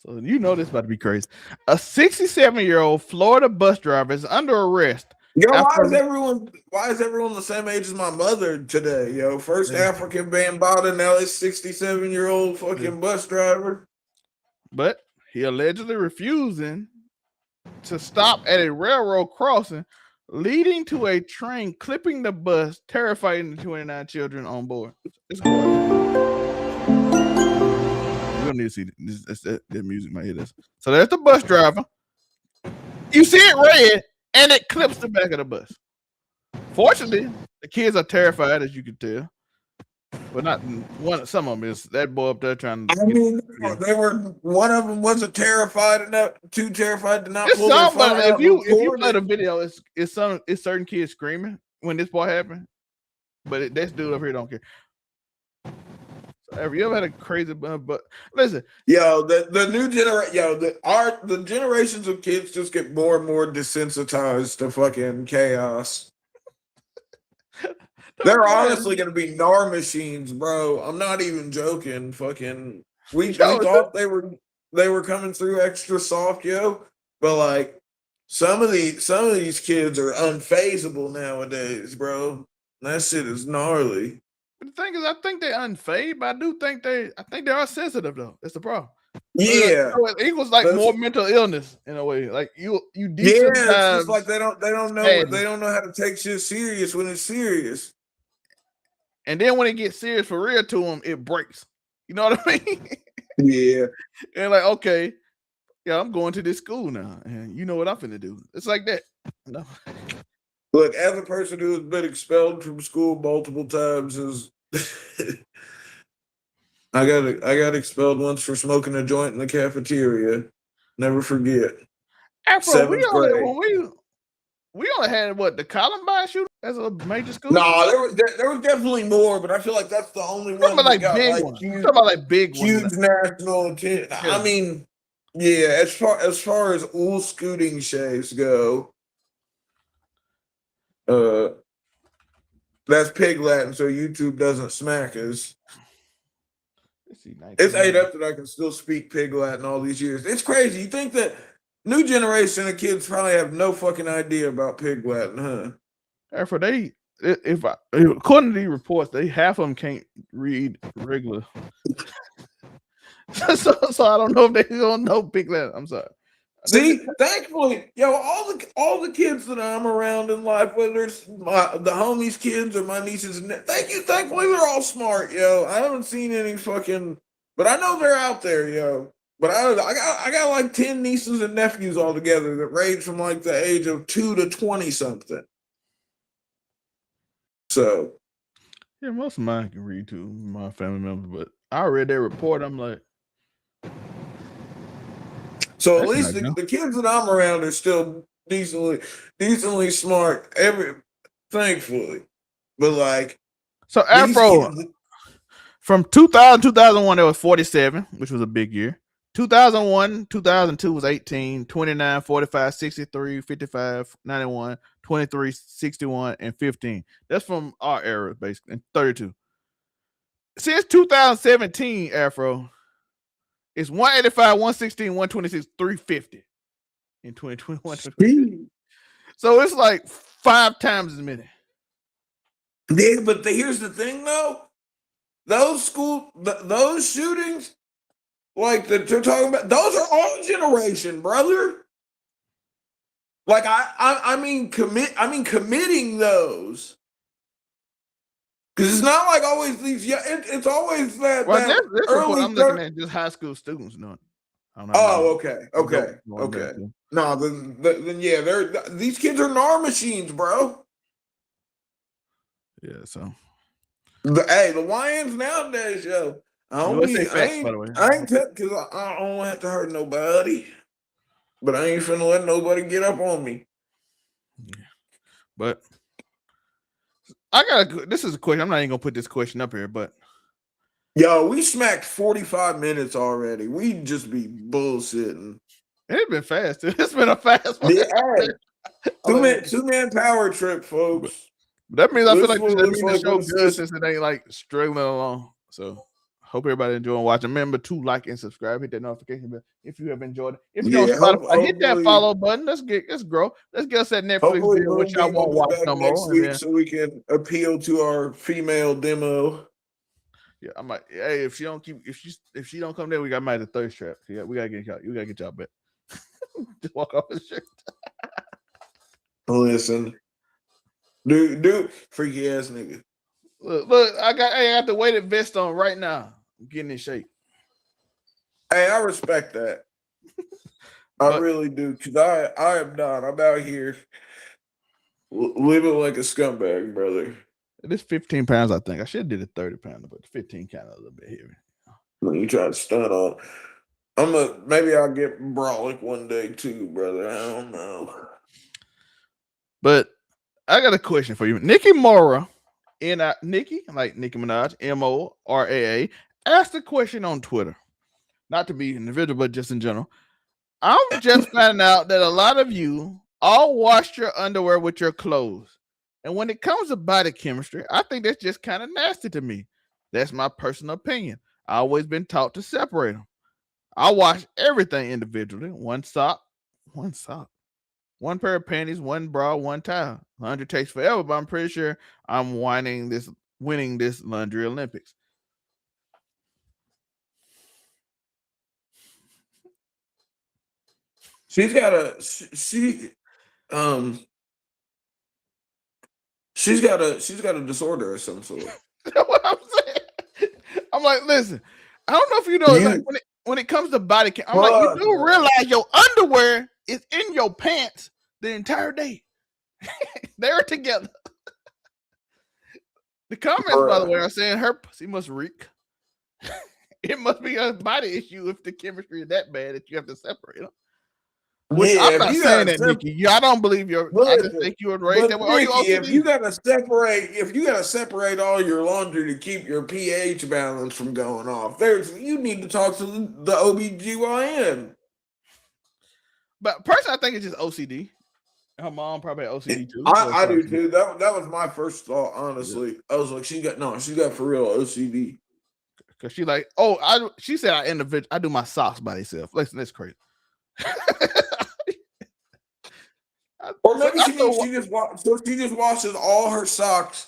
So this is about to be crazy. A 67-year-old Florida bus driver is under arrest. Yo, why is everyone the same age as my mother today? Yo, first African Bambaataa, now it's 67-year-old fucking bus driver. But he allegedly refusing to stop at a railroad crossing, leading to a train clipping the bus, terrifying the 29 children on board. It's going. We don't need to see this. That music might hit us. So there's the bus driver. You see it red, and it clips the back of the bus. Fortunately, the kids are terrified, as you can tell. But not one. Some of them is that boy up there trying to. They were. One of them wasn't terrified enough. Too terrified to not pull their phone out. If you play the video, it's certain kids screaming when this boy happened. But this dude up here don't care. Have you ever had a crazy but listen, the new generation, the generations of kids just get more and more desensitized to fucking chaos. They're honestly gonna be NAR machines, bro. I'm not even joking. Fucking we thought they were coming through extra soft, yo. But like some of these kids are unfazable nowadays, bro. That shit is gnarly. But the thing is, I think they're unfazed, but I think they are sensitive though. That's the problem. Yeah, so it equals like more mental illness in a way. Like you it's just like they don't know how to take shit serious when it's serious. And then when it gets serious for real to them, it breaks. You know what I mean? Yeah. And like, okay, I'm going to this school now, and you know what I'm finna do. It's like that. No. Look, as a person who has been expelled from school multiple times, I got expelled once for smoking a joint in the cafeteria. Never forget. Afro, we only had the Columbine shooting as a major school. No, there was definitely more, but I feel like that's the only one that got big huge national attention. Yeah. I mean, yeah, as far as old scooting shaves go. That's pig Latin, so YouTube doesn't smack us. It's ate up that I can still speak pig Latin all these years. It's crazy. You think that new generation of kids probably have no fucking idea about pig Latin, huh? After according to these reports, half of them can't read regular. so I don't know if they don't know pig Latin. I'm sorry. See, thankfully, all the kids that I'm around in life, whether it's the homies' kids or my nieces, thankfully they're all smart, yo. I haven't seen any fucking, but I know they're out there, yo. But I got like 10 nieces and nephews all together that range from like the age of 2 to 20 something. So, yeah, most of mine can read too, my family members. But I read their report. I'm like. So at least the kids that I'm around are still decently smart. Thankfully, but like so Afro from 2000 2001 there was 47, which was a big year. 2001 2002 was 18, 29, 45, 63, 55, 91, 23, 61, and 15. That's from our era basically, and 32. since 2017, Afro, it's 185, 116, 126, 350 in 2021. So it's like 5 times as many. Yeah, but here's the thing, though. Those shootings, like that you're talking about, those are our generation, brother. Like I mean committing those. Because it's not like always these. Yeah, it's always that. Well, that this early. I'm looking at just high school students doing. Oh, okay. No, then yeah, these kids are NAR machines, bro. Yeah, so Hey, the YNs nowadays, yo. I ain't because I don't have to hurt nobody, but I ain't finna let nobody get up on me. Yeah. But this is a question. I'm not even gonna put this question up here, but yo, we smacked 45 minutes already. We just be bullshitting. It's been fast. It's been a fast one. Yeah, two-man power trip, folks. That means I feel like the show good since it ain't like struggling along. So hope everybody enjoying watching. Remember to like and subscribe. Hit that notification bell if you have enjoyed it. If you're on Spotify, hit that follow button. Let's grow. Let's get us that Netflix deal, which I won't watch no more. Week so we can appeal to our female demo. Yeah, I might. Hey, if she don't come there, we might have a thirst trap. Yeah, we gotta get y'all. You gotta get y'all back. Just walk off the shirt. Listen, dude, freaky ass nigga. Look, I got the weighted vest on right now. I'm getting in shape. Hey, I respect that. I really do, because I am not. I'm out here living like a scumbag, brother. It is 15 pounds, I think. I should have did a 30 pounder, but 15 kind of a little bit heavy. When you try to stunt on, maybe I'll get brawling one day too, brother. I don't know. But I got a question for you. Nikki Mora, Nikki, like Nicki Minaj, Moraa, asked a question on Twitter. Not to be individual, but just in general. I'm just finding out that a lot of you all wash your underwear with your clothes. And when it comes to body chemistry, I think that's just kind of nasty to me. That's my personal opinion. I've always been taught to separate them. I wash everything individually. One sock. One pair of panties, one bra, one towel. Laundry takes forever, but I'm pretty sure I'm winning this laundry Olympics. She's got a disorder of some sort. That's what I'm saying. I'm like, listen, I don't know if you know, like when it comes to body chem, I'm like, you do realize your underwear is in your pants the entire day. They're together. The comments, by the way, are saying her pussy must reek. It must be a body issue if the chemistry is that bad that you have to separate them. Which I'm not saying that, Nikki. I don't believe I just think you would raise that. If you gotta separate all your laundry to keep your pH balance from going off, you need to talk to the OBGYN. But personally, I think it's just OCD. Her mom probably had OCD too. I do too. That was my first thought, honestly. Yeah. I was like, she got for real OCD. Cause she like, she said I do my socks by themselves. Listen, that's crazy. Or maybe she just washes all her socks.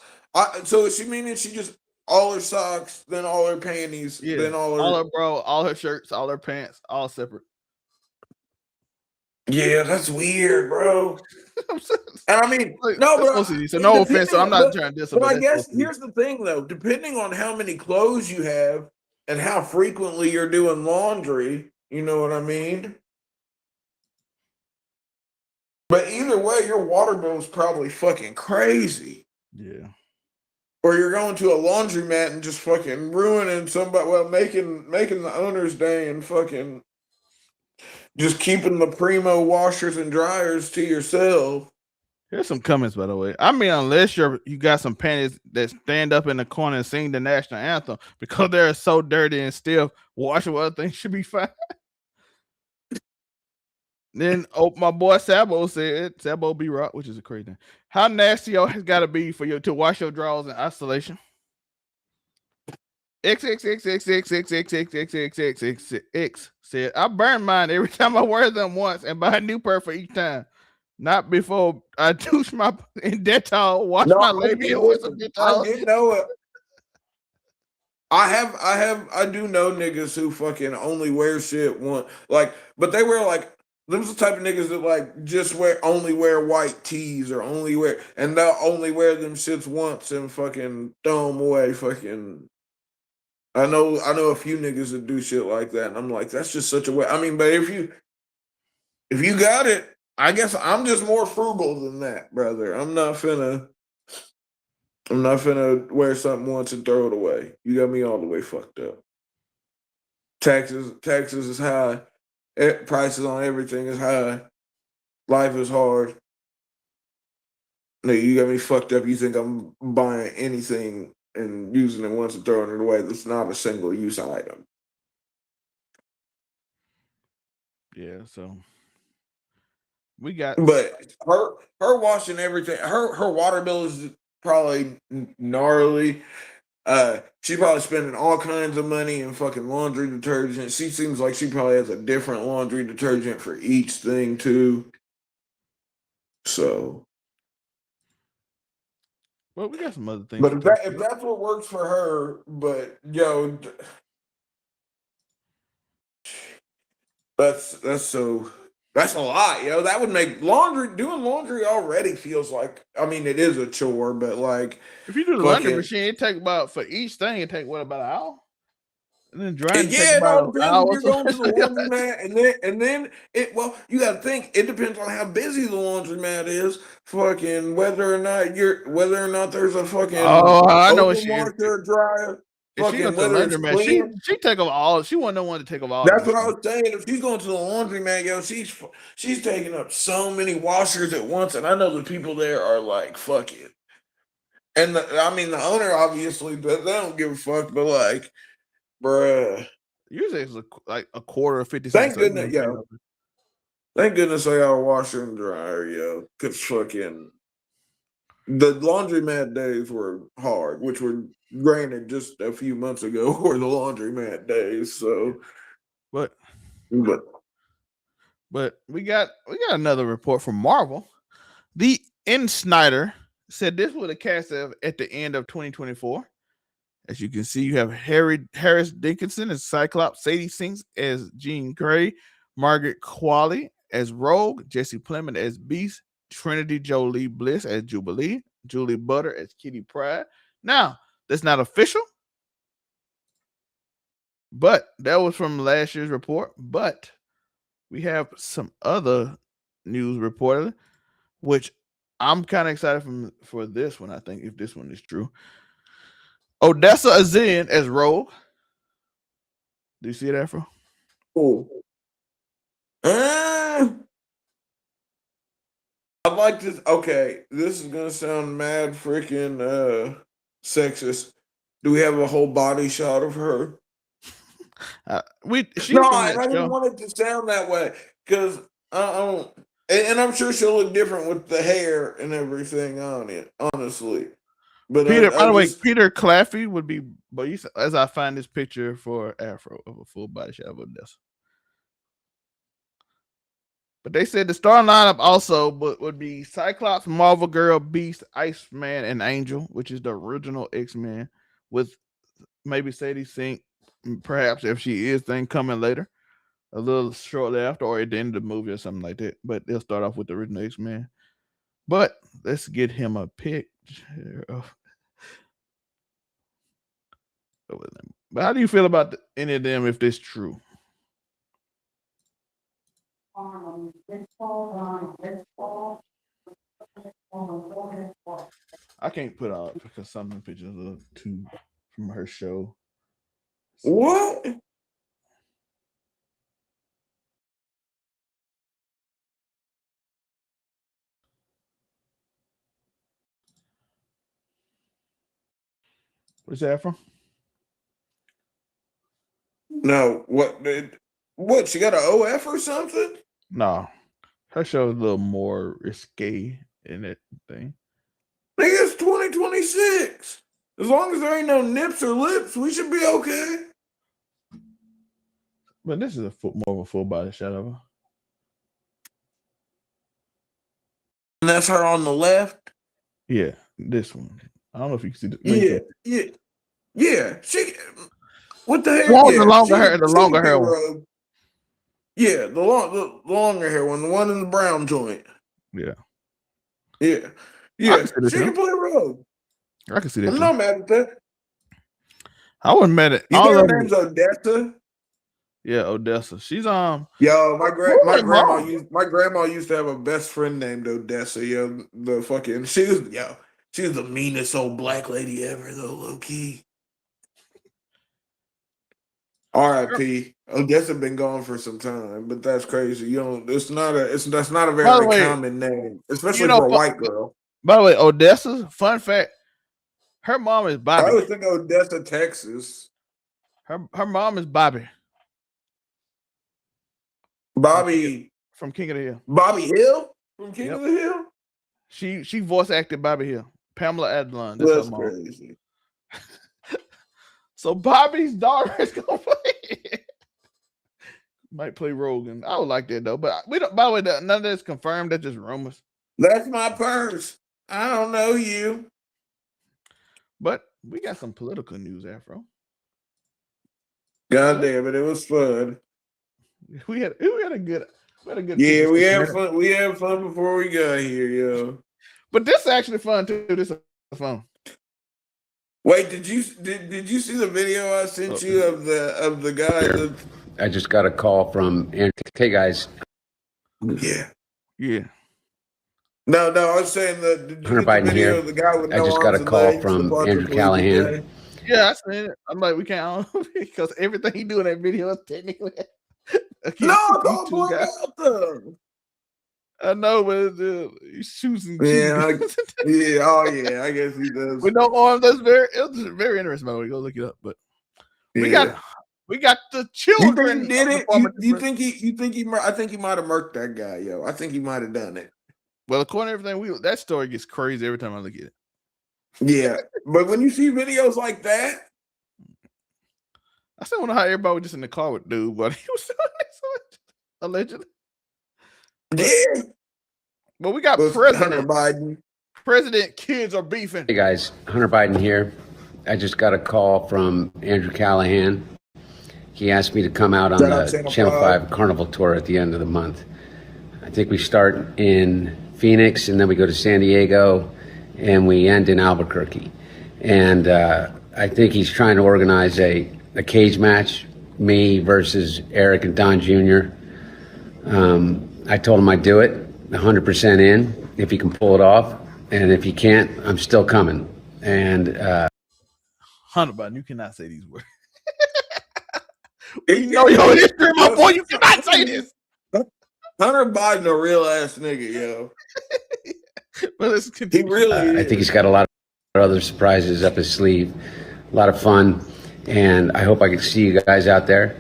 So is she meaning she just all her socks, then all her panties, then all her bra, all her shirts, all her pants, all separate. Yeah, that's weird, bro. And I mean, no, but so no offense. So I'm not trying to diss. But I guess here's the thing, though. Depending on how many clothes you have and how frequently you're doing laundry, you know what I mean? But either way, your water bill is probably fucking crazy. Yeah. Or you're going to a laundromat and just fucking ruining somebody, making the owner's day and fucking just keeping the primo washers and dryers to yourself. Here's some comments, by the way. I mean, unless you got some panties that stand up in the corner and sing the national anthem because they're so dirty and stiff, washing other things should be fine. Then my boy Sabo said, Sabo B Rock, which is a crazy thing. How nasty y'all has got to be for you to wash your drawers in isolation? XXXXXXXXXXX said, I burn mine every time I wear them once and buy a new pair for each time. Not before I douche my in Dettol, wash No, my I labia did, with some I Dettol. did know it. I do know niggas who fucking only wear shit one, like, but they wear like, them's the type of niggas that like just only wear white tees or only wear, and they'll only wear them shits once and fucking throw them away. Fucking, I know a few niggas that do shit like that, and I'm like, that's just such a way. I mean, but if you got it, I guess I'm just more frugal than that, brother. I'm not finna wear something once and throw it away. You got me all the way fucked up. Taxes is high. Prices on everything is high. Life is hard. Nigga, you got me fucked up. You think I'm buying anything and using it once and throwing it away? That's not a single use item. Yeah, so we got, But her washing everything. Her water bill is probably gnarly. She probably spending all kinds of money in fucking laundry detergent. She seems like she probably has a different laundry detergent for each thing too. So, well, we got some other things. but if that's what works for her, but yo, that's that's a lot, yo. That would make doing laundry already feels like, I mean, it is a chore, but like, if you do the laundry machine, it take about, for each thing, it take what, about an hour? And then drying take yeah, it all about an depends if hour. you're going to the laundromat, and then it, well, you got to think, it depends on how busy the laundromat is. Fucking whether or not there's a fucking I know what open washer or dryer. If she go Fucking to the whether it's laundromat, clean. she take over all. She wasn't the one to take over all. That's what I was saying. If she's going to the laundromat, yo, she's taking up so many washers at once, and I know the people there are like, fuck it. And I mean, the owner obviously, they don't give a fuck, but like, bruh. Usually it's like a quarter of 50 Thank cents. goodness, yo. Thank goodness I got a washer and dryer, yo. Cause fucking the laundromat days were hard, which were granted just a few months ago were the laundromat days. So, but we got another report from Marvel. The Snyder said this was a cast of at the end of 2024. As you can see, you have Harris Dickinson as Cyclops, Sadie Sinks as Jean Grey, Margaret Qualley as Rogue, Jesse Plemons as Beast, Trinity Jolie Bliss as Jubilee, Julie Butter as Kitty Pryde. Now, that's not official, but that was from last year's report. But we have some other news reported, which I'm kind of excited for this one, I think, if this one is true. Odessa Azin as Rogue. Do you see it, Afro? Oh. I like this. Okay, this is gonna sound mad freaking sexist. Do we have a whole body shot of her? I didn't want it to sound that way because I don't. And I'm sure she'll look different with the hair and everything on it. Honestly. But Peter, by the way, Peter Claffey would be, but as I find this picture for Afro of a full body shot of Odessa. But they said the star lineup also would be Cyclops, Marvel Girl, Beast, Iceman, and Angel, which is the original X-Men, with maybe Sadie Sink, perhaps if she is thing coming later, a little shortly after, or at the end of the movie or something like that. But they'll start off with the original X-Men. But let's get him a picture of. But how do you feel about any of them if this true? I can't put out because some of the pictures are too from her show. What? Where's that from? No, what? She got an OF or something? No, her show is a little more risque in that thing. Nigga, it's 2026. As long as there ain't no nips or lips, we should be okay. But this is more of a full body shot of her. And that's her on the left. Yeah, this one. I don't know if you can see the yeah. She with the hair. The longer hair, the longer hair one. Yeah, the longer hair one, the one in the brown joint. Yeah. She can play rogue. I can see that. I'm not mad at that. I wasn't mad at. You think her name's Odessa? Yeah, Odessa. She's Yo, my grandma used to have a best friend named Odessa. Yo, she's the meanest old black lady ever though, low key. R.I.P. Odessa been gone for some time, but that's crazy. That's not a very common name, especially for a white girl. By the way, Odessa, fun fact, her mom is Bobby. I always think Odessa, Texas. Her mom is Bobby. Bobby from King of the Hill. Bobby Hill from King of the Hill? She voice acted Bobby Hill. Pamela Adlon. That's crazy. So Bobby's daughter is gonna play. Might play Rogan. I would like that though, but we don't. By the way, none of that's confirmed. That's just rumors. That's my purse. I don't know you. But we got some political news, Afro. God damn it! It was fun. We had a good. Yeah, we had fun. We had fun before we got here, yo. But this is actually fun too. This is fun. Wait, did you see the video I sent you of the guy? I just got a call from Andrew. Hey guys. Yeah. No, I was saying Hunter Biden here. The guy with I just got a call from Andrew Callahan. Yeah, I seen it. I'm like, we can't because everything he do in that video is technically. Don't blame out them. I know, but he's choosing. I guess he does. With no arm, it was very interesting. By the way, go look it up. But we got the children. You did it. You think he? I think he might have murked that guy, yo. I think he might have done it. Well, according to everything, that story gets crazy every time I look at it. Yeah, but when you see videos like that, I still wonder how everybody was just in the car with dude, but he was allegedly. Yeah. But we got President Hunter Biden. President, kids are beefing. Hey guys, Hunter Biden here. I just got a call from Andrew Callahan. He asked me to come out on the Channel 5 Carnival tour at the end of the month. I think we start in Phoenix and then we go to San Diego and we end in Albuquerque. And I think he's trying to organize a cage match, me versus Eric and Don Jr. I told him I'd do it, 100% in, if he can pull it off. And if he can't, I'm still coming. And Hunter Biden, you cannot say these words. You know your history, my boy. You cannot say this. Hunter Biden, a real ass nigga, yo. But let's continue. He really is. I think he's got a lot of other surprises up his sleeve. A lot of fun. And I hope I can see you guys out there.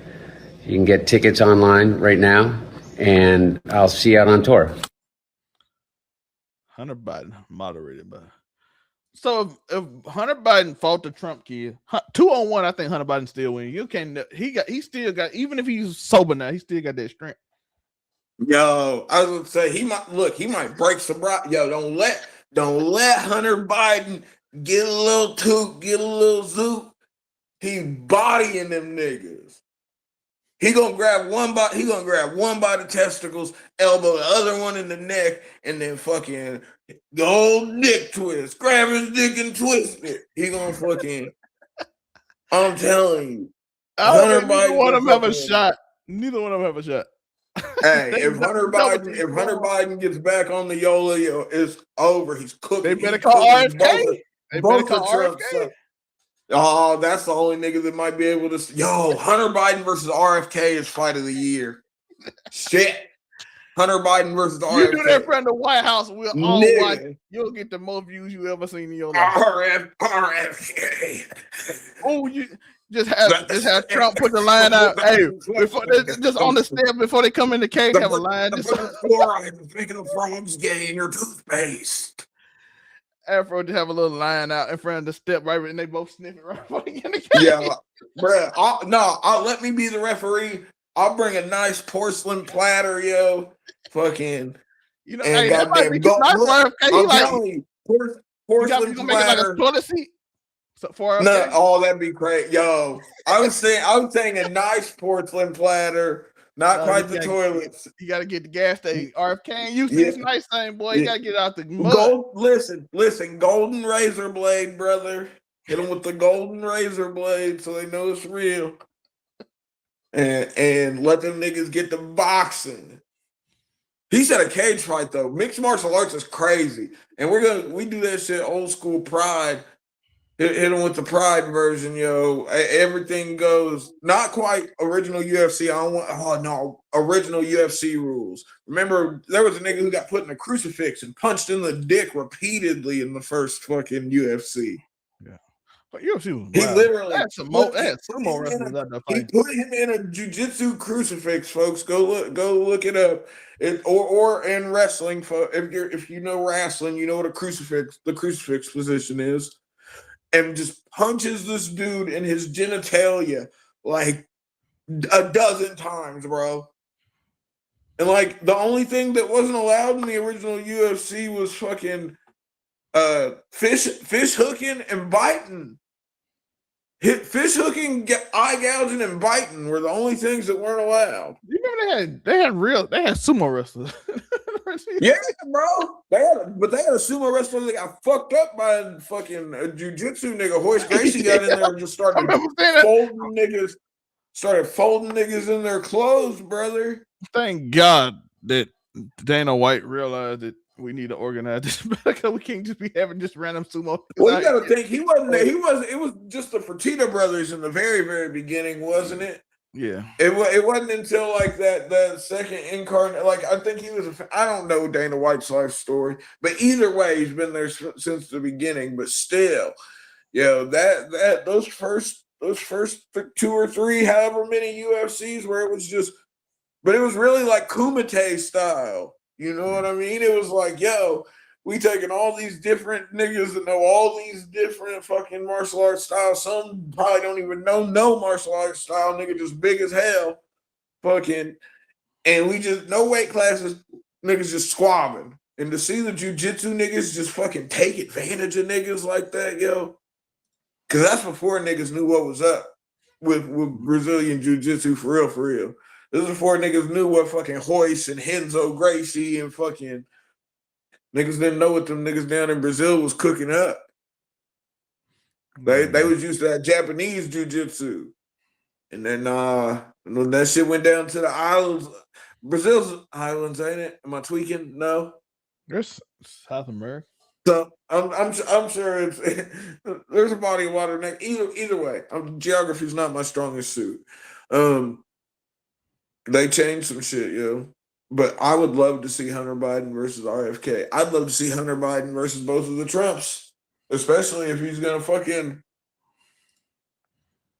You can get tickets online right now. And I'll see you out on tour. Hunter Biden, moderated by. So if Hunter Biden fought the Trump kid, 2-on-1, I think Hunter Biden still win. You can't. He still got. Even if he's sober now, he still got that strength. Yo, I was gonna say he might break some rock. Yo, don't let Hunter Biden get a little toot, get a little zoot. He bodying them niggas. He gonna grab one by the testicles, elbow the other one in the neck, and then fucking the whole dick twist. Grab his dick and twist it. He gonna fucking. I'm telling you. Neither one of them have a shot. Neither one of them have a shot. Hey, if Hunter Biden gets back on the Yola, it's over. He's cooking. They better call RFK. Both of Trump's. Oh, that's the only nigga that might be able to. Yo, Hunter Biden versus RFK is fight of the year. Shit. Hunter Biden versus RFK. You do that in front of the White House, we'll all watch. You'll get the most views you ever seen in your life. RFK. Oh, you just have Trump put the line out. Hey, before just on the step before they come in the cake, have a line. Fluoride is making the frogs gay in your toothpaste. Afro to have a little line out in front of the step right, and they both sniff it right before they get in the game. Yeah, bro. I'll let me be the referee. I'll bring a nice porcelain platter, yo. Fucking, You know, and hey, that might be goddamn, too nice for RFK. I'm telling you, porcelain You make it like a platter. toilet seat. So for RFK? No, oh, that'd be great, yo. I was saying a nice porcelain platter, not quite the toilets. You got to get the gas station. RFK ain't used to this nice thing, boy. You got to get out the mud. Listen, golden razor blade, brother. Hit them with the golden razor blade so they know it's real. And let them niggas get the boxing. He said a cage fight though. Mixed martial arts is crazy, and we do that shit old school Pride. Hit him with the Pride version, yo. Everything goes. Not quite original UFC. Original UFC rules. Remember, there was a nigga who got put in a crucifix and punched in the dick repeatedly in the first fucking UFC. Yeah, but UFC was wild. He literally had sumo wrestlers out there fighting. He put him in a jiu-jitsu crucifix, folks. Go look it up. Or in wrestling, if you know wrestling, you know what the crucifix position is. And just punches this dude in his genitalia like a dozen times, bro. And like the only thing that wasn't allowed in the original UFC was fucking fish hooking and biting. Fish hooking, eye gouging, and biting were the only things that weren't allowed. You remember they had sumo wrestlers. Yeah, bro. They had a sumo wrestler that got fucked up by a fucking jiu-jitsu nigga. Hoist Gracie got in there and just started folding niggas in their clothes, brother. Thank God that Dana White realized that we need to organize this because we can't just be having just random sumo. Well, you gotta think it was just the Fertitta brothers in the very, very beginning, wasn't it? Yeah, it wasn't until like that second incarnate. Like I think he was. I don't know Dana White's life story, but either way, he's been there since the beginning. But still, those first 2 or 3, however many UFCs where it was just, but it was really like Kumite style. You know what I mean? It was like, yo, we taking all these different niggas that know all these different fucking martial arts styles. Some probably don't even know no martial arts style, nigga, just big as hell. Fucking, and we just, no weight classes, niggas just squabbing. And to see the jiu-jitsu niggas just fucking take advantage of niggas like that, yo. Because that's before niggas knew what was up with Brazilian jiu-jitsu for real, for real. This is before niggas knew what fucking Hoist and Renzo Gracie and fucking niggas didn't know what them niggas down in Brazil was cooking up. They was used to that Japanese jiu-jitsu. And then when that shit went down to the islands, Brazil's islands, ain't it? Am I tweaking? No. There's South America. So I'm sure it's there's a body of water next. Either way, geography's not my strongest suit. They changed some shit, yo. But I would love to see Hunter Biden versus RFK. I'd love to see Hunter Biden versus both of the Trumps, especially if he's gonna fucking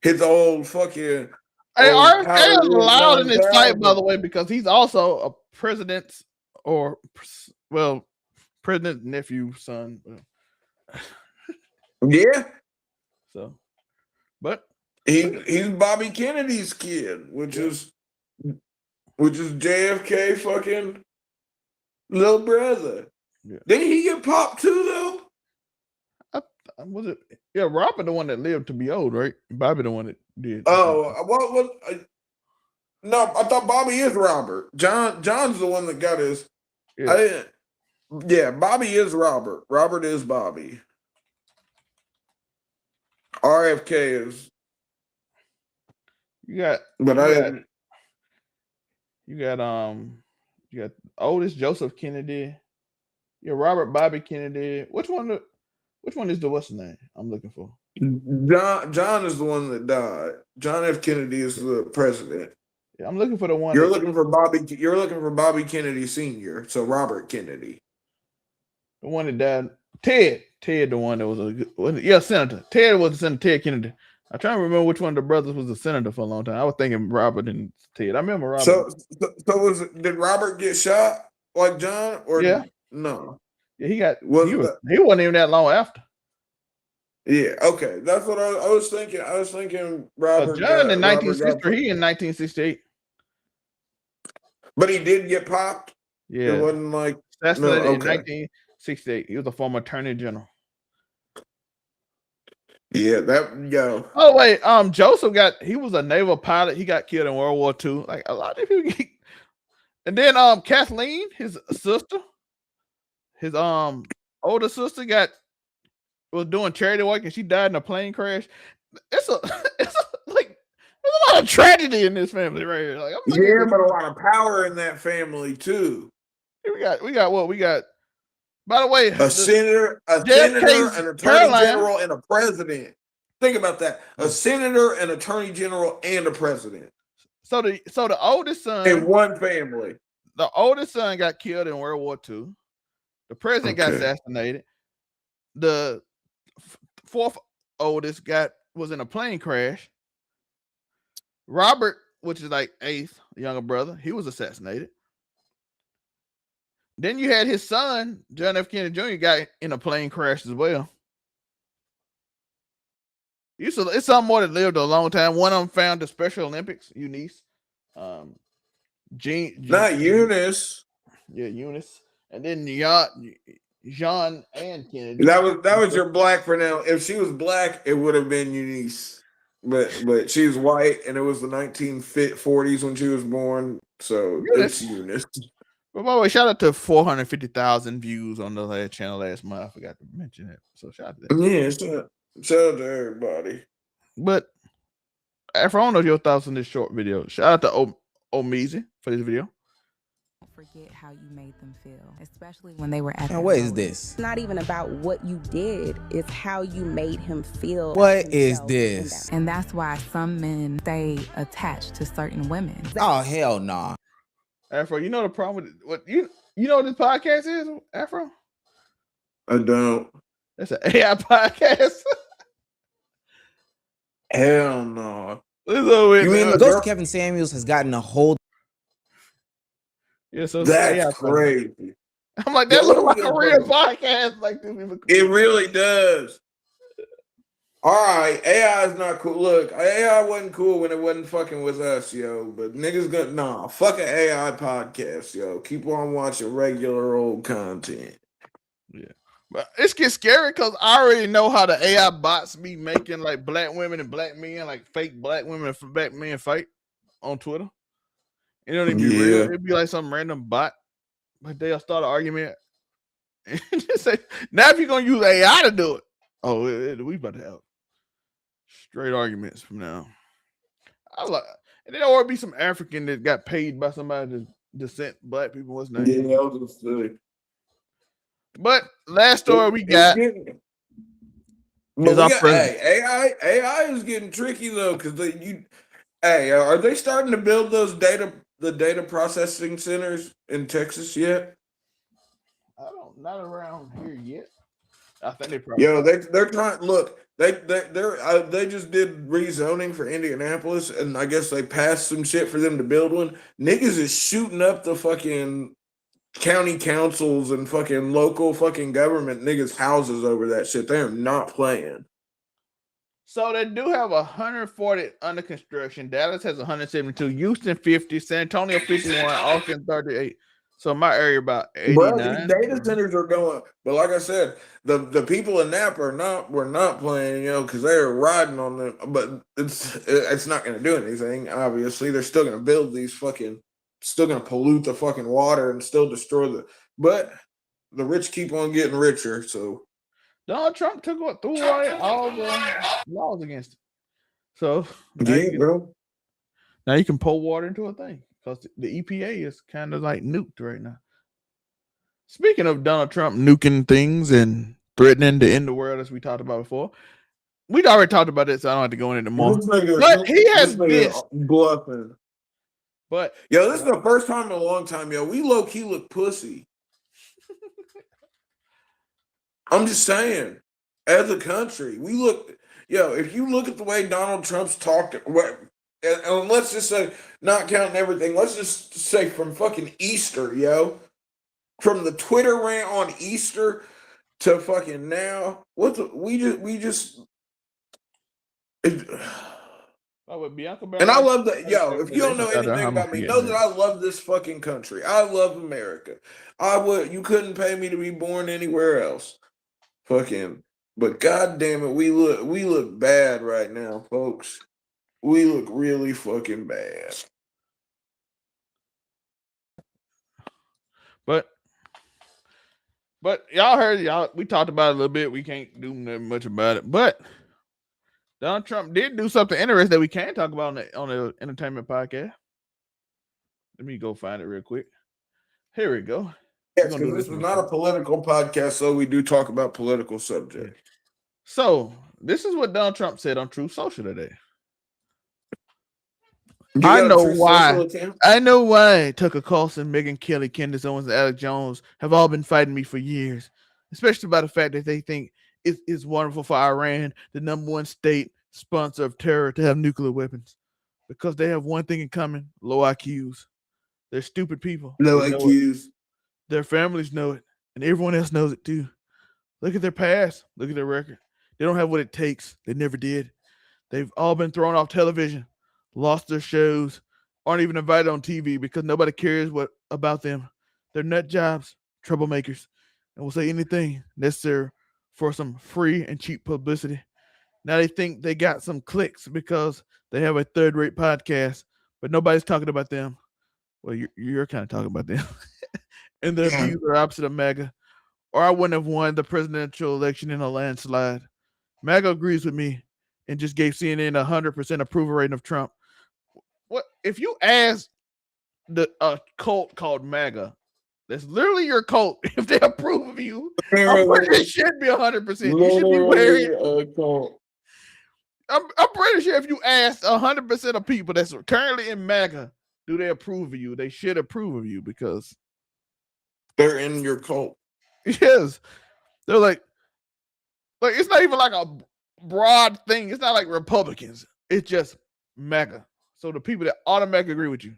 hit the old fucking. Hey, RFK is allowed in this fight, by the way, because he's also a president's president's nephew, son. Yeah. So, but he's Bobby Kennedy's kid, which is JFK fucking little brother. Yeah. Didn't he get popped too though? Was it? Yeah, Robert the one that lived to be old, right? Bobby the one that did. Oh, no, I thought Bobby is Robert. John's the one that got his. Yeah, Bobby is Robert. Robert is Bobby. RFK is. You got oldest Joseph Kennedy. Yeah, Robert Bobby Kennedy. Which one is the what's the name I'm looking for? John is the one that died. John F. Kennedy is the president. Yeah, I'm looking for the one. You're looking for Bobby Kennedy Sr. So Robert Kennedy. The one that died. Ted, the one that was senator. Ted was the senator. Ted Kennedy. I'm trying to remember which one of the brothers was a senator for a long time. I was thinking Robert and Ted. I remember Robert. Did Robert get shot like John or no? Yeah, Yeah, he wasn't even that long after. Yeah, okay, that's what I was thinking. I was thinking Robert John in Robert 1963, he in 1968. But he did get popped. Yeah, it wasn't like assassinated in 1968. He was a former attorney general. Yeah, that yo. Oh wait, Joseph he was a naval pilot. He got killed in World War II. Like a lot of people. And then Kathleen, his sister, his older sister was doing charity work and she died in a plane crash. It's a like there's a lot of tragedy in this family right here. Like yeah, but a lot of power in that family too. We got what we got. By the way, a senator, an attorney general, and a president. Think about that: a senator, an attorney general, and a president. So the oldest son in one family. The oldest son got killed in World War II. The president got assassinated. The fourth oldest was in a plane crash. Robert, which is like eighth, younger brother, he was assassinated. Then you had his son, John F. Kennedy Jr., got in a plane crash as well. It's some more that lived a long time. One of them found the Special Olympics, Eunice. Not Eunice. Yeah, Eunice. And then John and Kennedy. That was your black for now. If she was black, it would have been Eunice. But she was white, and it was the 1940s when she was born. So it's Eunice. But by the way, shout out to 450,000 views on the last channel last month. I forgot to mention it. So shout out to that. Yeah, shout out to everybody. But Afro, I don't know your thoughts on this short video. Shout out to Omeezy for this video. Don't forget how you made them feel, especially when they were at. And what is this? It's not even about what you did, it's how you made him feel. What is this? And that's why some men stay attached to certain women. Oh, hell nah. Afro, you know the problem with what you know what this podcast is, Afro? I don't. It's an AI podcast. Hell no. You mean the Ghost Kevin Samuels has gotten a hold? Yeah, so that's crazy. I'm like, that looks like a real podcast. Like it really does. All right, AI is not cool. Look, AI wasn't cool when it wasn't fucking with us, yo. But niggas fuck an AI podcast, yo. Keep on watching regular old content. Yeah, but it gets scary because I already know how the AI bots be making like black women and black men, like fake black women and black men fight on Twitter. It don't even be real. It'd be like some random bot, but they'll start an argument and just say, "Now if you're gonna use AI to do it, we about to have straight arguments from now." And then there would be some African that got paid by somebody to dissent black people. What's name? Yeah, that was silly. But last story we got. AI is getting tricky though, because are they starting to build those data processing centers in Texas yet? Not around here yet. I think they probably. They're trying. Look, they just did rezoning for Indianapolis, and I guess they passed some shit for them to build one. Niggas is shooting up the fucking county councils and fucking local fucking government niggas' houses over that shit. They are not playing. So they do have 140 under construction. Dallas has 172. Houston 50. San Antonio 51. Austin 38. So my area about 89. Bro, these data centers are going, but like I said, the people in Napa were not playing, because they're riding on them. But it's not going to do anything. Obviously, they're still going to build these still going to pollute the fucking water and still destroy but the rich keep on getting richer. So Donald Trump threw away all the laws against it. So bro. Now you can pour water into a thing. Because the EPA is kind of like nuked right now. Speaking of Donald Trump nuking things and threatening to end the world, as we talked about before, we'd already talked about this, so I don't have to go into it more. But he has this bluffing. But this is the first time in a long time, we low key look pussy. I'm just saying, as a country, we look. If you look at the way Donald Trump's talked. And let's just say, not counting everything, let's just say from fucking Easter, from the Twitter rant on Easter to fucking now. We just. And I love that. Yo, if you don't know anything about me, know that I love this fucking country. I love America. You couldn't pay me to be born anywhere else. Fucking, but god damn it, we look bad right now, folks. We look really fucking bad. But y'all heard we talked about it a little bit. We can't do much about it. But Donald Trump did do something interesting that we can talk about on the entertainment podcast. Let me go find it real quick. Here we go. Yes, because this was not a political podcast, so we do talk about political subjects. So this is what Donald Trump said on Truth Social today. I know why Tucker Carlson, Megyn Kelly, Candace Owens, and Alex Jones have all been fighting me for years, especially about the fact that they think it's wonderful for Iran, the number one state sponsor of terror, to have nuclear weapons, because they have one thing in common: low IQs. They're stupid people. Low IQs. Their families know it, and everyone else knows it too. Look at their past. Look at their record. They don't have what it takes. They never did. They've all been thrown off television, lost their shows, aren't even invited on TV because nobody cares about them. They're nut jobs, troublemakers, and will say anything necessary for some free and cheap publicity. Now they think they got some clicks because they have a third-rate podcast, but nobody's talking about them. Well, you're kind of talking about them. And their views are opposite of MAGA, or I wouldn't have won the presidential election in a landslide. MAGA agrees with me and just gave CNN 100% approval rating of Trump. What if you ask a cult called MAGA? That's literally your cult. If they approve of you, it should be 100%. You should be wearing. I'm pretty sure if you ask 100% of people that's currently in MAGA, do they approve of you? They should approve of you because they're in your cult. Yes, they're like it's not even like a broad thing. It's not like Republicans. It's just MAGA. So the people that automatically agree with you.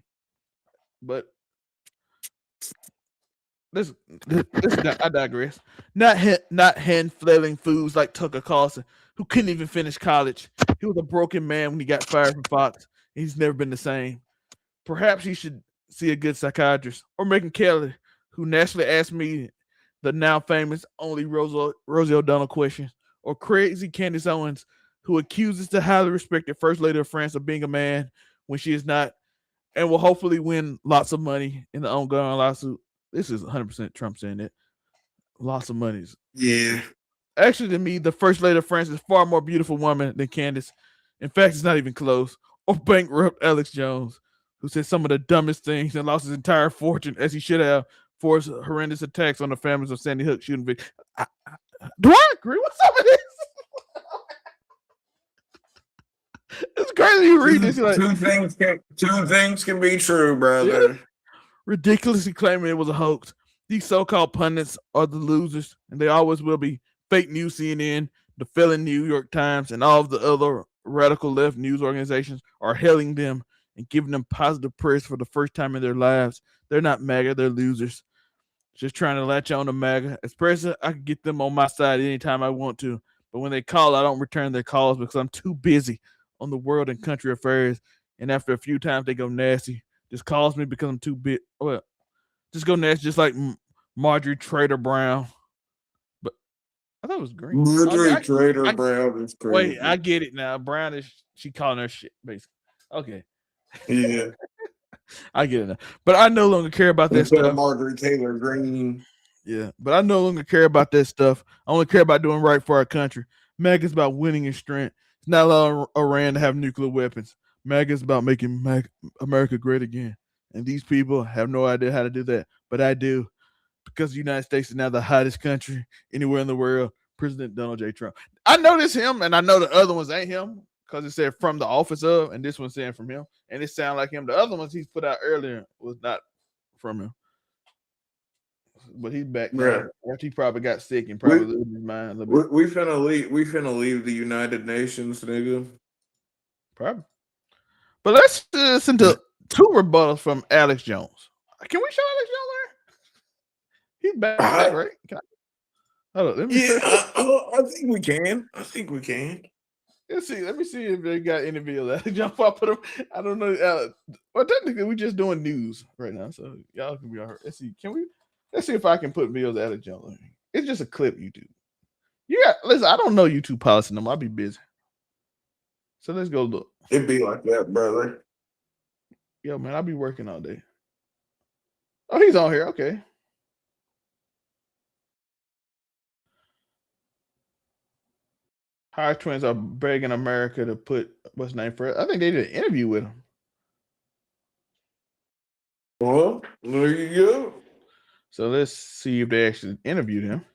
But this I digress. Not hand flailing fools like Tucker Carlson, who couldn't even finish college. He was a broken man when he got fired from Fox. He's never been the same. Perhaps he should see a good psychiatrist. Or Megyn Kelly, who naturally asked me the now famous only Rosie O'Donnell question. Or crazy Candace Owens, who accuses the highly respected First Lady of France of being a man when she is not, and will hopefully win lots of money in the ongoing lawsuit. This is 100% Trump saying that. Lots of money. Yeah. Actually, to me, the First Lady of France is a far more beautiful woman than Candace. In fact, it's not even close. Or bankrupt Alex Jones, who said some of the dumbest things and lost his entire fortune, as he should have, for his horrendous attacks on the families of Sandy Hook shooting victims. Do I agree with some of this? It's crazy you read this. Like, two things can be true, brother. Yeah. Ridiculously claiming it was a hoax. These so-called pundits are the losers, and they always will be. Fake news CNN, the failing New York Times, and all of the other radical left news organizations are hailing them and giving them positive praise for the first time in their lives. They're not MAGA, they're losers. Just trying to latch on to MAGA. As president, I can get them on my side anytime I want to. But when they call, I don't return their calls because I'm too busy on the world and country affairs. And after a few times, they go nasty. Just calls me because I'm too big. Well, just go nasty, just like Marjorie Trader Brown. But I thought it was green. Marjorie Trader Brown is crazy. Wait, I get it now. Brown is, she calling her shit, basically. Okay. Yeah. I get it now. But I no longer care about that stuff. Marjorie Taylor Greene. Yeah, but I no longer care about that stuff. I only care about doing right for our country. MAGA is about winning and strength. It's not allowing Iran to have nuclear weapons. MAGA is about making America great again. And these people have no idea how to do that. But I do. Because the United States is now the hottest country anywhere in the world. President Donald J. Trump. I know this him, and I know the other ones ain't him. Because it said from the office of, and this one's saying from him. And it sounded like him. The other ones he's put out earlier was not from him. But he's back now. After he probably got sick and probably losing his mind a little bit. We finna leave the United Nations, nigga. Probably. But let's listen to two rebuttals from Alex Jones. Can we show Alex Jones there? He's back, right? Hold on, let me I think we can. I think we can. Let's see. Let me see if they got any videos that jump up. Put them. I don't know. Well, technically, we're just doing news right now, so y'all can be all right. Let's see. Let's see if I can put videos out of jump. It's just a clip you do. Listen, I don't know YouTube policy no more. I'll be busy. So let's go look. It'd be like that, brother. Yo, man, I'll be working all day. Oh, he's on here. Okay. High twins are begging America to put what's his name first. I think they did an interview with him. Well, there you go. So let's see if they actually interviewed him.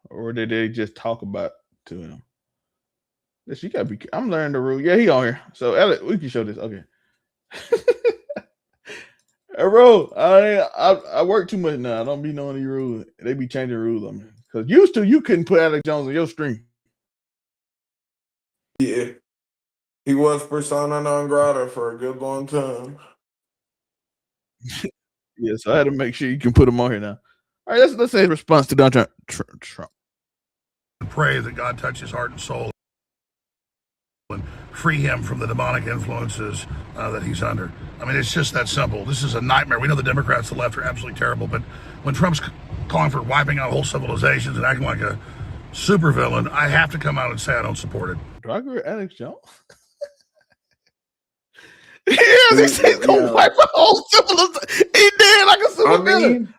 Or did they just talk about to him? You gotta be. I'm learning the rule. Yeah, he on here. So Alex, we can show this. Okay. Hey, bro, I work too much now. I don't be knowing the rules. They be changing rules on me. Because used to, you couldn't put Alex Jones on your stream. Yeah. He was persona non grata for a good long time. Yeah, so I had to make sure you can put him on here now. All right, let's say his response to Donald Trump. Pray that God touch his heart and soul and free him from the demonic influences that he's under. I mean, it's just that simple. This is a nightmare. We know the Democrats, the left, are absolutely terrible, but when Trump's calling for wiping out whole civilizations and acting like a supervillain, I have to come out and say I don't support it. Do I agree with Alex Jones? Yes, he said he's gonna wipe out whole civilization. He did like a supervillain.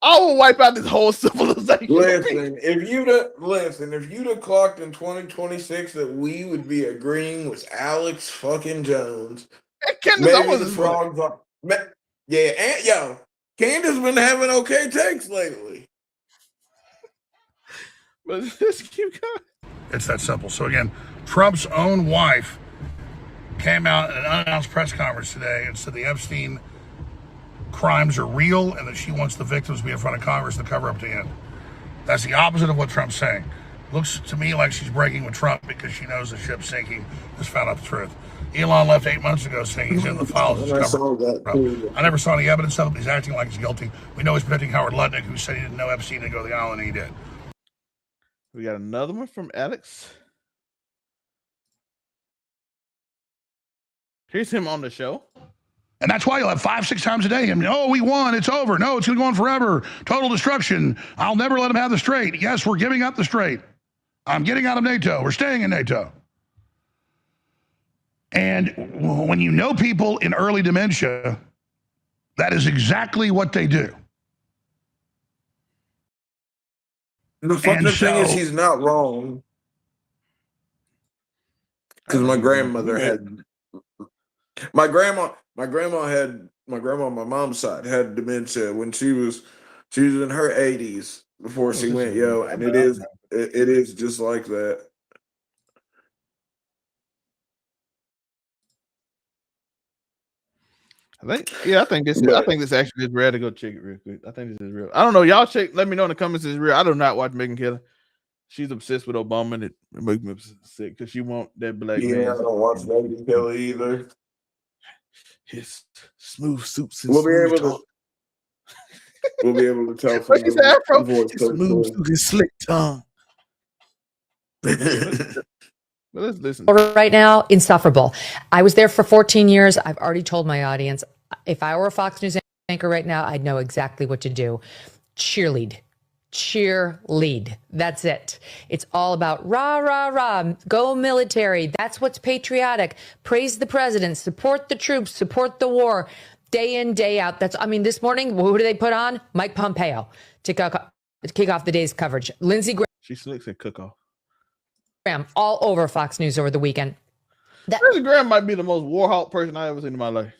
I will wipe out this whole civilization. Listen, if you'd have clocked in 2026 that we would be agreeing with Alex fucking Jones, maybe the frogs are. Yeah, and yo, Candace been having okay takes lately. But just keep going. It's that simple. So again, Trump's own wife came out at an unannounced press conference today and said the Epstein crimes are real and that she wants the victims to be in front of Congress to cover up to end. That's the opposite of what Trump's saying. Looks to me like she's breaking with Trump because she knows the ship's sinking, has found out the truth. Elon left 8 months ago saying he's in the files. I never saw any evidence of it, but he's acting like he's guilty. We know he's protecting Howard Lutnick, who said he didn't know Epstein to go to the island, and he did. We got another one from Alex. Here's him on the show. And that's why you'll have 5-6 times a day. And oh, we won. It's over. No, it's going to go on forever. Total destruction. I'll never let him have the strait. Yes, we're giving up the strait. I'm getting out of NATO. We're staying in NATO. And when you know people in early dementia, that is exactly what they do. The fucking thing is, he's not wrong. Because my grandmother had. My grandma on my mom's side had dementia when she was in her 80s before she went, and it is just like that. I think this actually is real. To go check it real quick. I think this is real. I don't know. Y'all check. Let me know in the comments. It's real. I do not watch Megyn Kelly. She's obsessed with Obama, and it makes me sick because she want that black man. Yeah, I don't watch Megyn Kelly either. His smooth suits. We'll be able to tell. What she said, Afro? Smooth suits and slick tongue. Let's listen. Right now, insufferable. I was there for 14 years. I've already told my audience, if I were a Fox News anchor right now, I'd know exactly what to do. Cheerlead. That's it. It's all about rah, rah, rah, go military. That's what's patriotic. Praise the president, support the troops, support the war, day in, day out. This morning, who do they put on? Mike Pompeo to kick off the day's coverage. Lindsey Graham. She slicks at cook-off. All over Fox News over the weekend. Lindsey Graham might be the most warhawk person I ever seen in my life.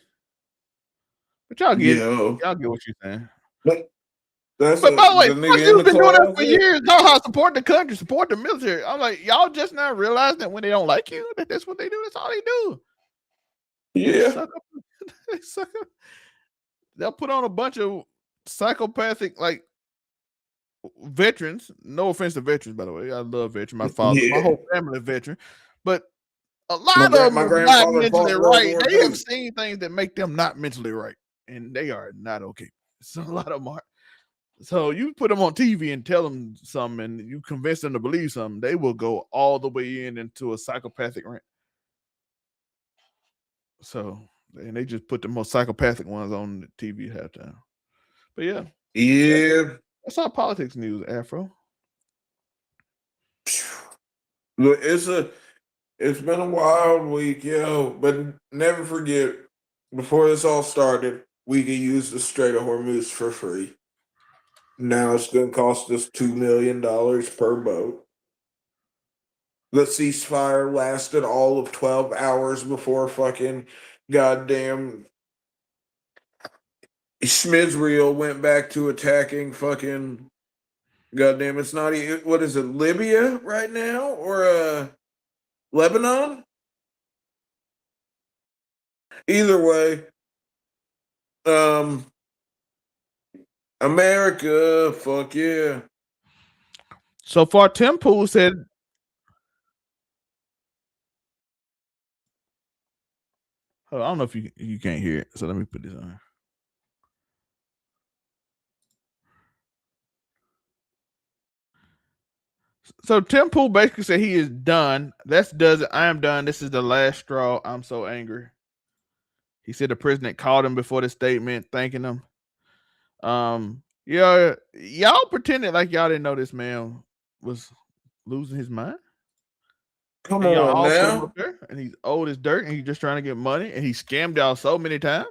But y'all get it. Y'all get what you're saying. But by the way, Fox News been doing that for years. Know how to support the country, support the military. I'm like, y'all just now realize that when they don't like you, that's what they do. That's all they do. Yeah. They suck up. They'll put on a bunch of psychopathic, veterans. No offense to veterans, by the way. I love veterans. My father, my whole family veteran. But a lot of them are not mentally right. They have seen things that make them not mentally right. And they are not okay. So a lot of them are. So you put them on TV and tell them something, and you convince them to believe something, they will go all the way into a psychopathic rant. So, and they just put the most psychopathic ones on the TV at halftime. But yeah, that's our politics news, Afro. Look, it's been a wild week, yo. But never forget, before this all started, we could use the Strait of Hormuz for free. Now it's going to cost us $2 million per boat. The ceasefire lasted all of 12 hours before fucking goddamn Schmizreal went back to attacking fucking goddamn. It's not even, what is it, Libya right now or Lebanon? Either way, America, fuck yeah. So far, Tim Pool said, I don't know if you can't hear it, so let me put this on. So Tim Pool basically said he is done. Does it. I am done. This is the last straw. I'm so angry. He said the president called him before the statement, thanking him. Yeah, y'all pretended like y'all didn't know this man was losing his mind. Come on now. Up there, and he's old as dirt, and he's just trying to get money, and he scammed y'all so many times.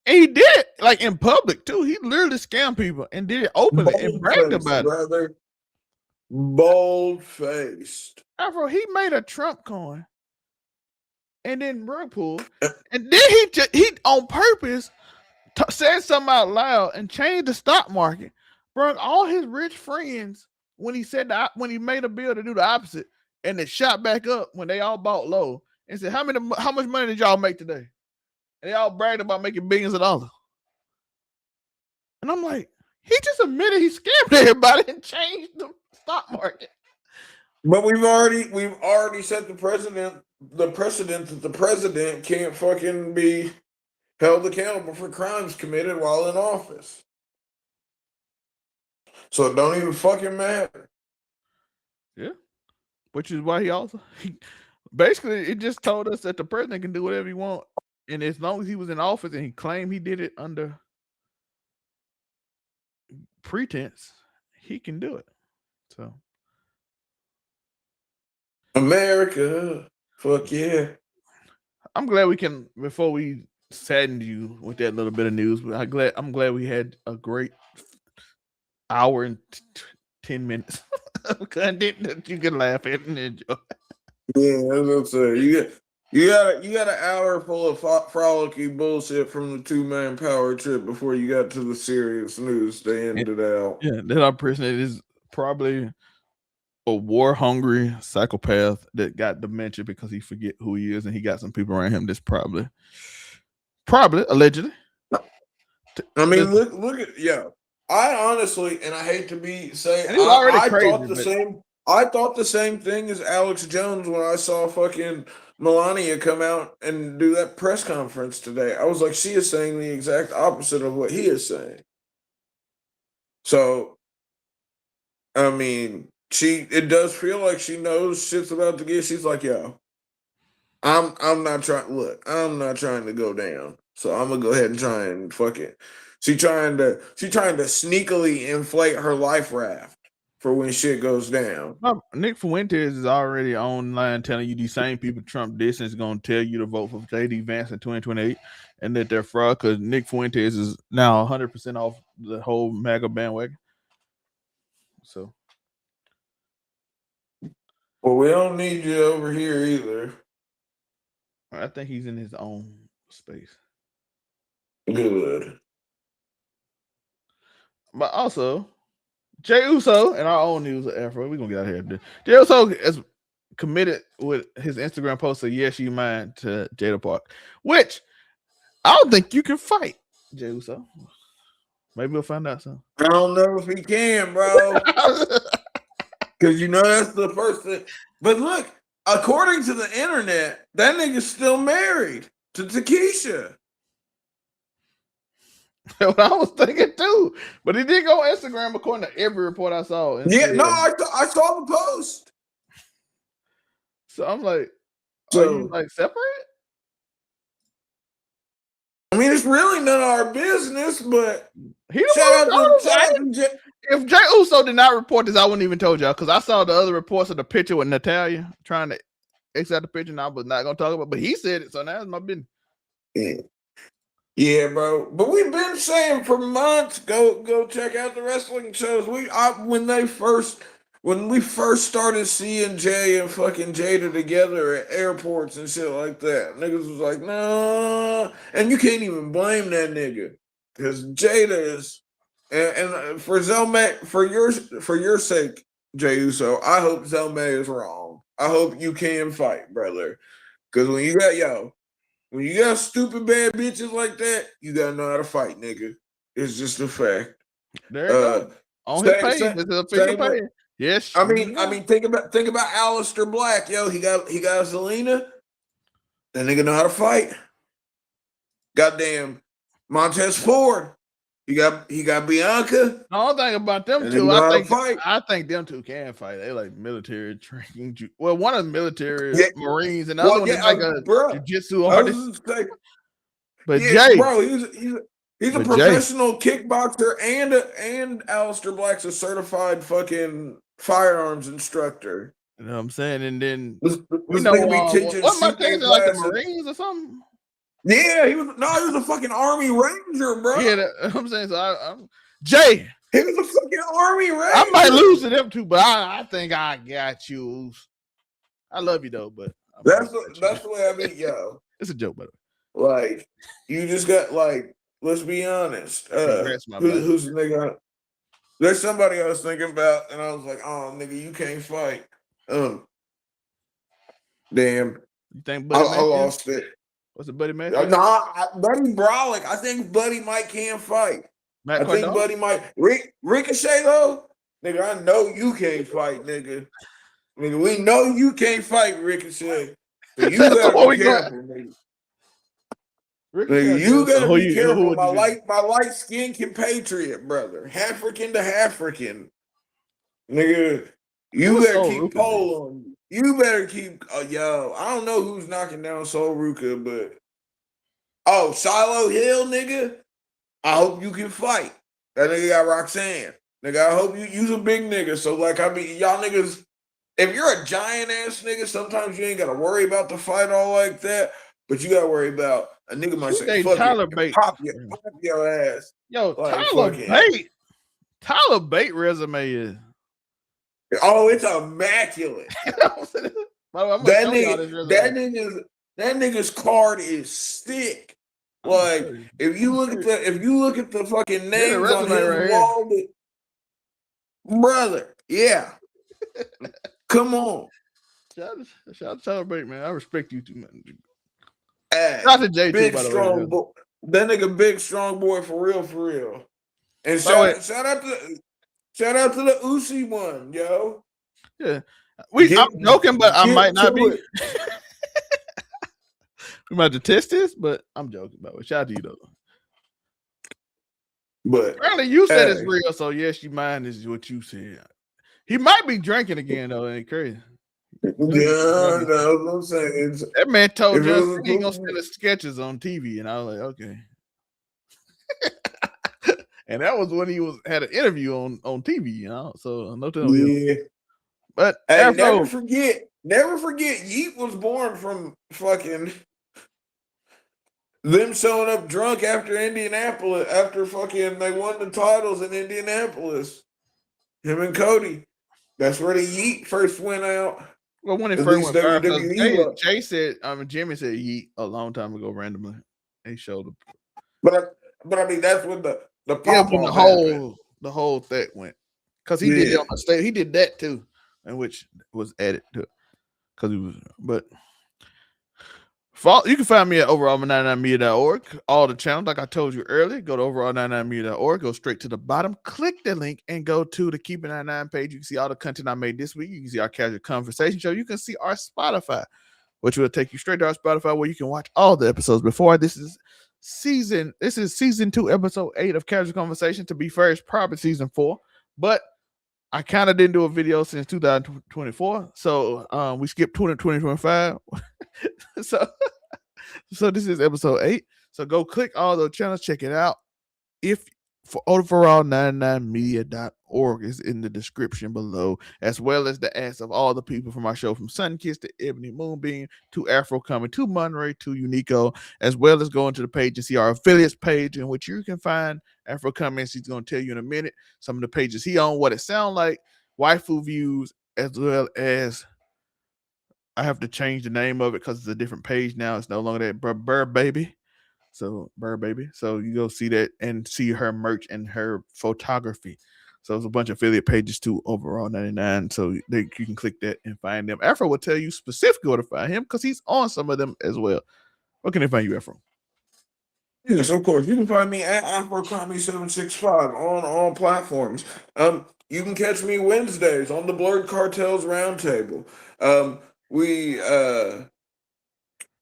And he did it like in public too. He literally scammed people and did it openly and bragged about it. Bold faced. Afro, he made a Trump coin and then rug pull, and then he on purpose said something out loud and changed the stock market. Bro, all his rich friends when he said that, when he made a bill to do the opposite, and it shot back up when they all bought low and said, how much money did y'all make today? And they all bragged about making billions of dollars. And I'm like, he just admitted he scammed everybody and changed the stock market. But we've already set the precedent that the president can't fucking be held accountable for crimes committed while in office. So it don't even fucking matter. Yeah. Which is why basically it just told us that the president can do whatever he wants. And as long as he was in office and he claimed he did it under pretense, he can do it. So America, fuck yeah. I'm glad we can, before we saddened you with that little bit of news, but I'm glad we had a great hour and 10 minutes content that you can laugh at and enjoy. Yeah, that's what I'm saying. You got an hour full of frolicky bullshit from the 2-man power trip before you got to the serious news to end it out. Yeah, that our president is probably a war-hungry psychopath that got dementia because he forget who he is, and he got some people around him that's probably allegedly. I mean, look at I honestly, and I hate to be saying, I thought the same thing as Alex Jones when I saw fucking Melania come out and do that press conference today. I was like, she is saying the exact opposite of what he is saying. So, I mean, it does feel like she knows shit's about to get. She's like, yo, I'm not trying to go down. So I'm gonna go ahead and try and fuck it. She's trying to sneakily inflate her life raft for when shit goes down. Nick Fuentes is already online telling you these same people Trump dissing is going to tell you to vote for J.D. Vance in 2028 and that they're fraud because Nick Fuentes is now 100% off the whole MAGA bandwagon. So, well, we don't need you over here either. I think he's in his own space. Good. But also, Jay Uso and our own news, Afro, we're going to get out of here. Jay Uso is committed with his Instagram post of Yes, You Mine to Jada Park, which I don't think you can fight, Jay Uso. Maybe we'll find out soon. I don't know if he can, bro. Because that's the first thing. But look, according to the internet, that nigga's still married to Takesha. What I was thinking too, but he did go on Instagram according to every report I saw. Yeah, no, I saw the post. So I'm like, so, are you like separate? I mean, it's really none of our business, but he shout out to if Jay Uso did not report this, I wouldn't even told y'all because I saw the other reports of the picture with Natalia trying to X out the picture, and I was not gonna talk about it, but he said it, so now it's my business. Yeah, bro. But we've been saying for months, go check out the wrestling shows. When we first started seeing Jay and fucking Jada together at airports and shit like that, niggas was like, nah. And you can't even blame that nigga. Because Jada is and for Zelmay, for your sake, Jay Uso, I hope Zelmay is wrong. I hope you can fight, brother. Because when you got stupid bad bitches like that, you gotta know how to fight, nigga. It's just a fact. There you go. On his page, it's a official page. Yes. I mean, think about Aleister Black, yo. He got Zelina. That nigga know how to fight. Goddamn Montez Ford. He got Bianca. The only thing about them two, I think them two can fight. They like military training. Well, one of them military Marines, and the other one is like a jiu-jitsu artist. But Jay, bro, he's a professional kickboxer, and Aleister Black's a certified fucking firearms instructor. You know what I'm saying? And then we know what my thing is like the Marines or something. Yeah, he was a fucking Army Ranger, bro. Yeah, I'm saying so. I'm Jay. He was a fucking Army Ranger. I might lose to them too, but I think I got you. I love you though, but that's the way I mean, yo. It's a joke, by the way. Like you just got like, let's be honest. Who's the nigga? There's somebody I was thinking about, and I was like, oh nigga, you can't fight. Damn. You think I lost it. What's the Buddy match? Buddy Brawlick. I think Buddy Mike can fight. I think Buddy Mike. Ricochet though, nigga. I know you can't fight, nigga. Nigga, we know you can't fight, Ricochet. So you gotta be careful, nigga. Nigga, you gotta be careful. My light skinned compatriot, brother, African to African, nigga. You better keep pole on you. You better keep, yo. I don't know who's knocking down Sol Ruka, but Shiloh Hill, nigga. I hope you can fight. That nigga got Roxanne, nigga. I hope you's a big nigga. So like, I mean, y'all niggas. If you're a giant ass nigga, sometimes you ain't gotta worry about the fight all like that. But you gotta worry about a nigga might say, "Fuck it, pop your ass." Yo, like, Tyler Bate resume is. Oh, it's immaculate. that nigga's card is sick. Like if you look at the fucking names on his wall, brother, yeah. Come on. Shout out to Tyler Bate, man. I respect you too, man. Hey, shout out to Jay big too, by the strong way, boy. That nigga big strong boy for real. And shout out to the Uzi one, yo. Yeah, I'm joking, but I might not be. We might have to test this, but I'm joking about it. Shout out to you though. But apparently you said it's real, so yes, you mind is what you said. He might be drinking again though. Ain't crazy. Yeah, no, what I'm saying. That man told us he ain't gonna send us sketches on TV, and I was like, okay. And that was when he had an interview on TV, you know. So no telling you. But hey, never forget, Yeet was born from fucking them showing up drunk after Indianapolis, after fucking they won the titles in Indianapolis. Him and Cody. That's where the Yeet first went out. Well, when it first went viral, Jay said, Jimmy said Yeet a long time ago randomly. He showed up. But I mean, that's when the whole thing went. Because he did it on the stage. He did that too, and which was added to it. Because he was, but you can find me at overall99media.org. All the channels, like I told you earlier, go to overall99media.org, go straight to the bottom, click the link, and go to the Keep It 99 page. You can see all the content I made this week. You can see our casual conversation show. You can see our Spotify, which will take you straight to our Spotify where you can watch all the episodes before. This is This is season 2, episode 8 of Casual Conversation. To be fair, it's probably season 4, but I kind of didn't do a video since 2024, so we skipped 2025. so this is episode 8. So go click all those channels, check it out. If for overall99media.org is in the description below, as well as the ads of all the people from our show, from Sunkiss to Ebony Moonbeam to Afro Coming to Monterey to Unico, as well as go into the page and see our affiliates page, in which you can find Afro Coming. He's going to tell you in a minute some of the pages he on, what it sound like, waifu views, as well as I have to change the name of it because it's a different page now. It's no longer that Burr Baby. So you go see that and see her merch and her photography. So there's a bunch of affiliate pages too, overall 99. So you can click that and find them. Afro will tell you specifically where to find him because he's on some of them as well. Where can they find you, Afro? Yes, of course. You can find me at AfroComedy765 on all platforms. You can catch me Wednesdays on the Blurred Cartels Roundtable. We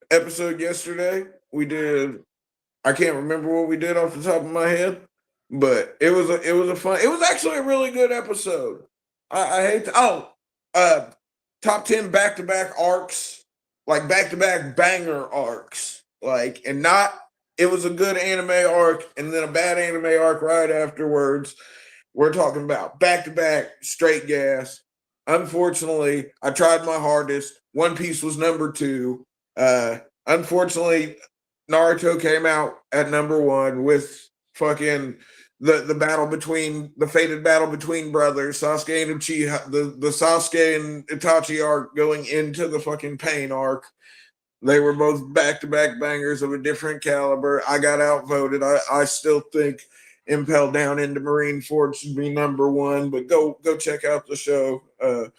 episode yesterday, we did. I can't remember what we did off the top of my head, but it was actually a really good episode. I hate to, top 10 back-to-back arcs, like back-to-back banger arcs, like, and not, it was a good anime arc and then a bad anime arc right afterwards. We're talking about back-to-back straight gas. Unfortunately, I tried my hardest. One Piece was number 2. Unfortunately, Naruto came out at number 1 with fucking the battle between the fated battle between brothers, Sasuke and Uchiha, the Sasuke and Itachi arc going into the fucking Pain arc. They were both back-to-back bangers of a different caliber. I got outvoted. I still think Impel Down into Marineford should be number 1, but go check out the show, of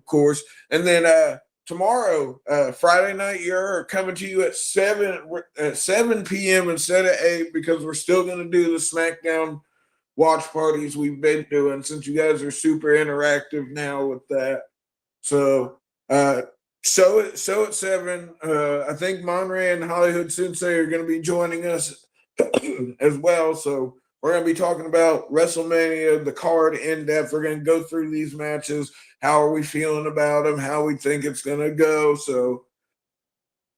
course. And then tomorrow, Friday Night You're coming to you at 7 p.m. instead of 8, because we're still going to do the SmackDown watch parties we've been doing, since you guys are super interactive now with that. So show at 7. I think Monray and Hollywood Sensei are going to be joining us as well. So we're going to be talking about WrestleMania, the card in depth. We're going to go through these matches. How are we feeling about them? How we think it's going to go. So,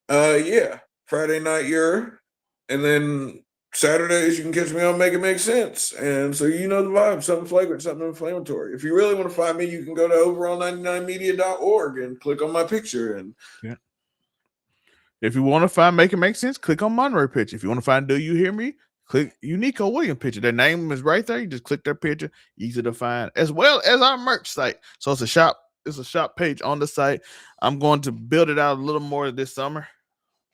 yeah, Friday Night You're. And then Saturdays, you can catch me on Make It Make Sense. And so you know the vibe, something flagrant, something inflammatory. If you really want to find me, you can go to overall99media.org and click on my picture. And yeah. If you want to find Make It Make Sense, click on Monroe picture. If you want to find Do You Hear Me, click Unico William picture. Their name is right there. You just click their picture, easy to find, as well as our merch site. So it's a shop page on the site. I'm going to build it out a little more this summer,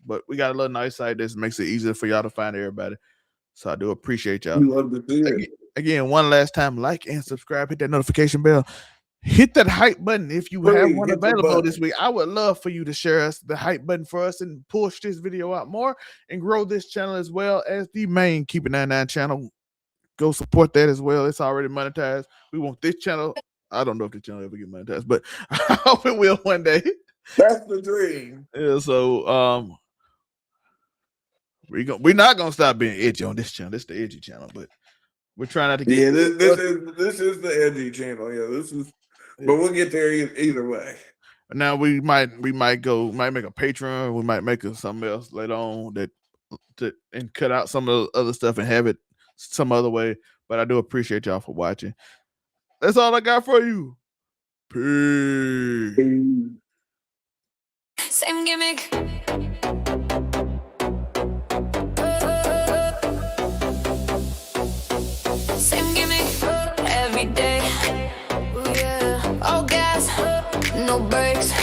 but we got a little nice site that makes it easier for y'all to find everybody. So I do appreciate y'all. We love to see it. Again, one last time, like and subscribe, hit that notification bell. Hit that hype button if you have one available this week. I would love for you to share us the hype button for us and push this video out more and grow this channel as well as the main Keep It 99 channel. Go support that as well. It's already monetized. We want this channel. I don't know if the channel ever get monetized, but I hope it will one day. That's the dream. Yeah, so we're not gonna stop being edgy on this channel. This is the edgy channel, but we're trying not to get. Yeah, this is the edgy channel. Yeah, this is. But we'll get there either way. Now we might make a Patreon. We might make something else later on and cut out some of the other stuff and have it some other way. But I do appreciate y'all for watching. That's all I got for you. Peace. Same gimmick. Same gimmick every day. All gas, no brakes.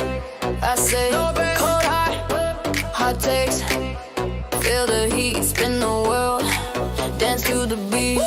I say, cold hot takes. Feel the heat, spin the world, dance to the beat.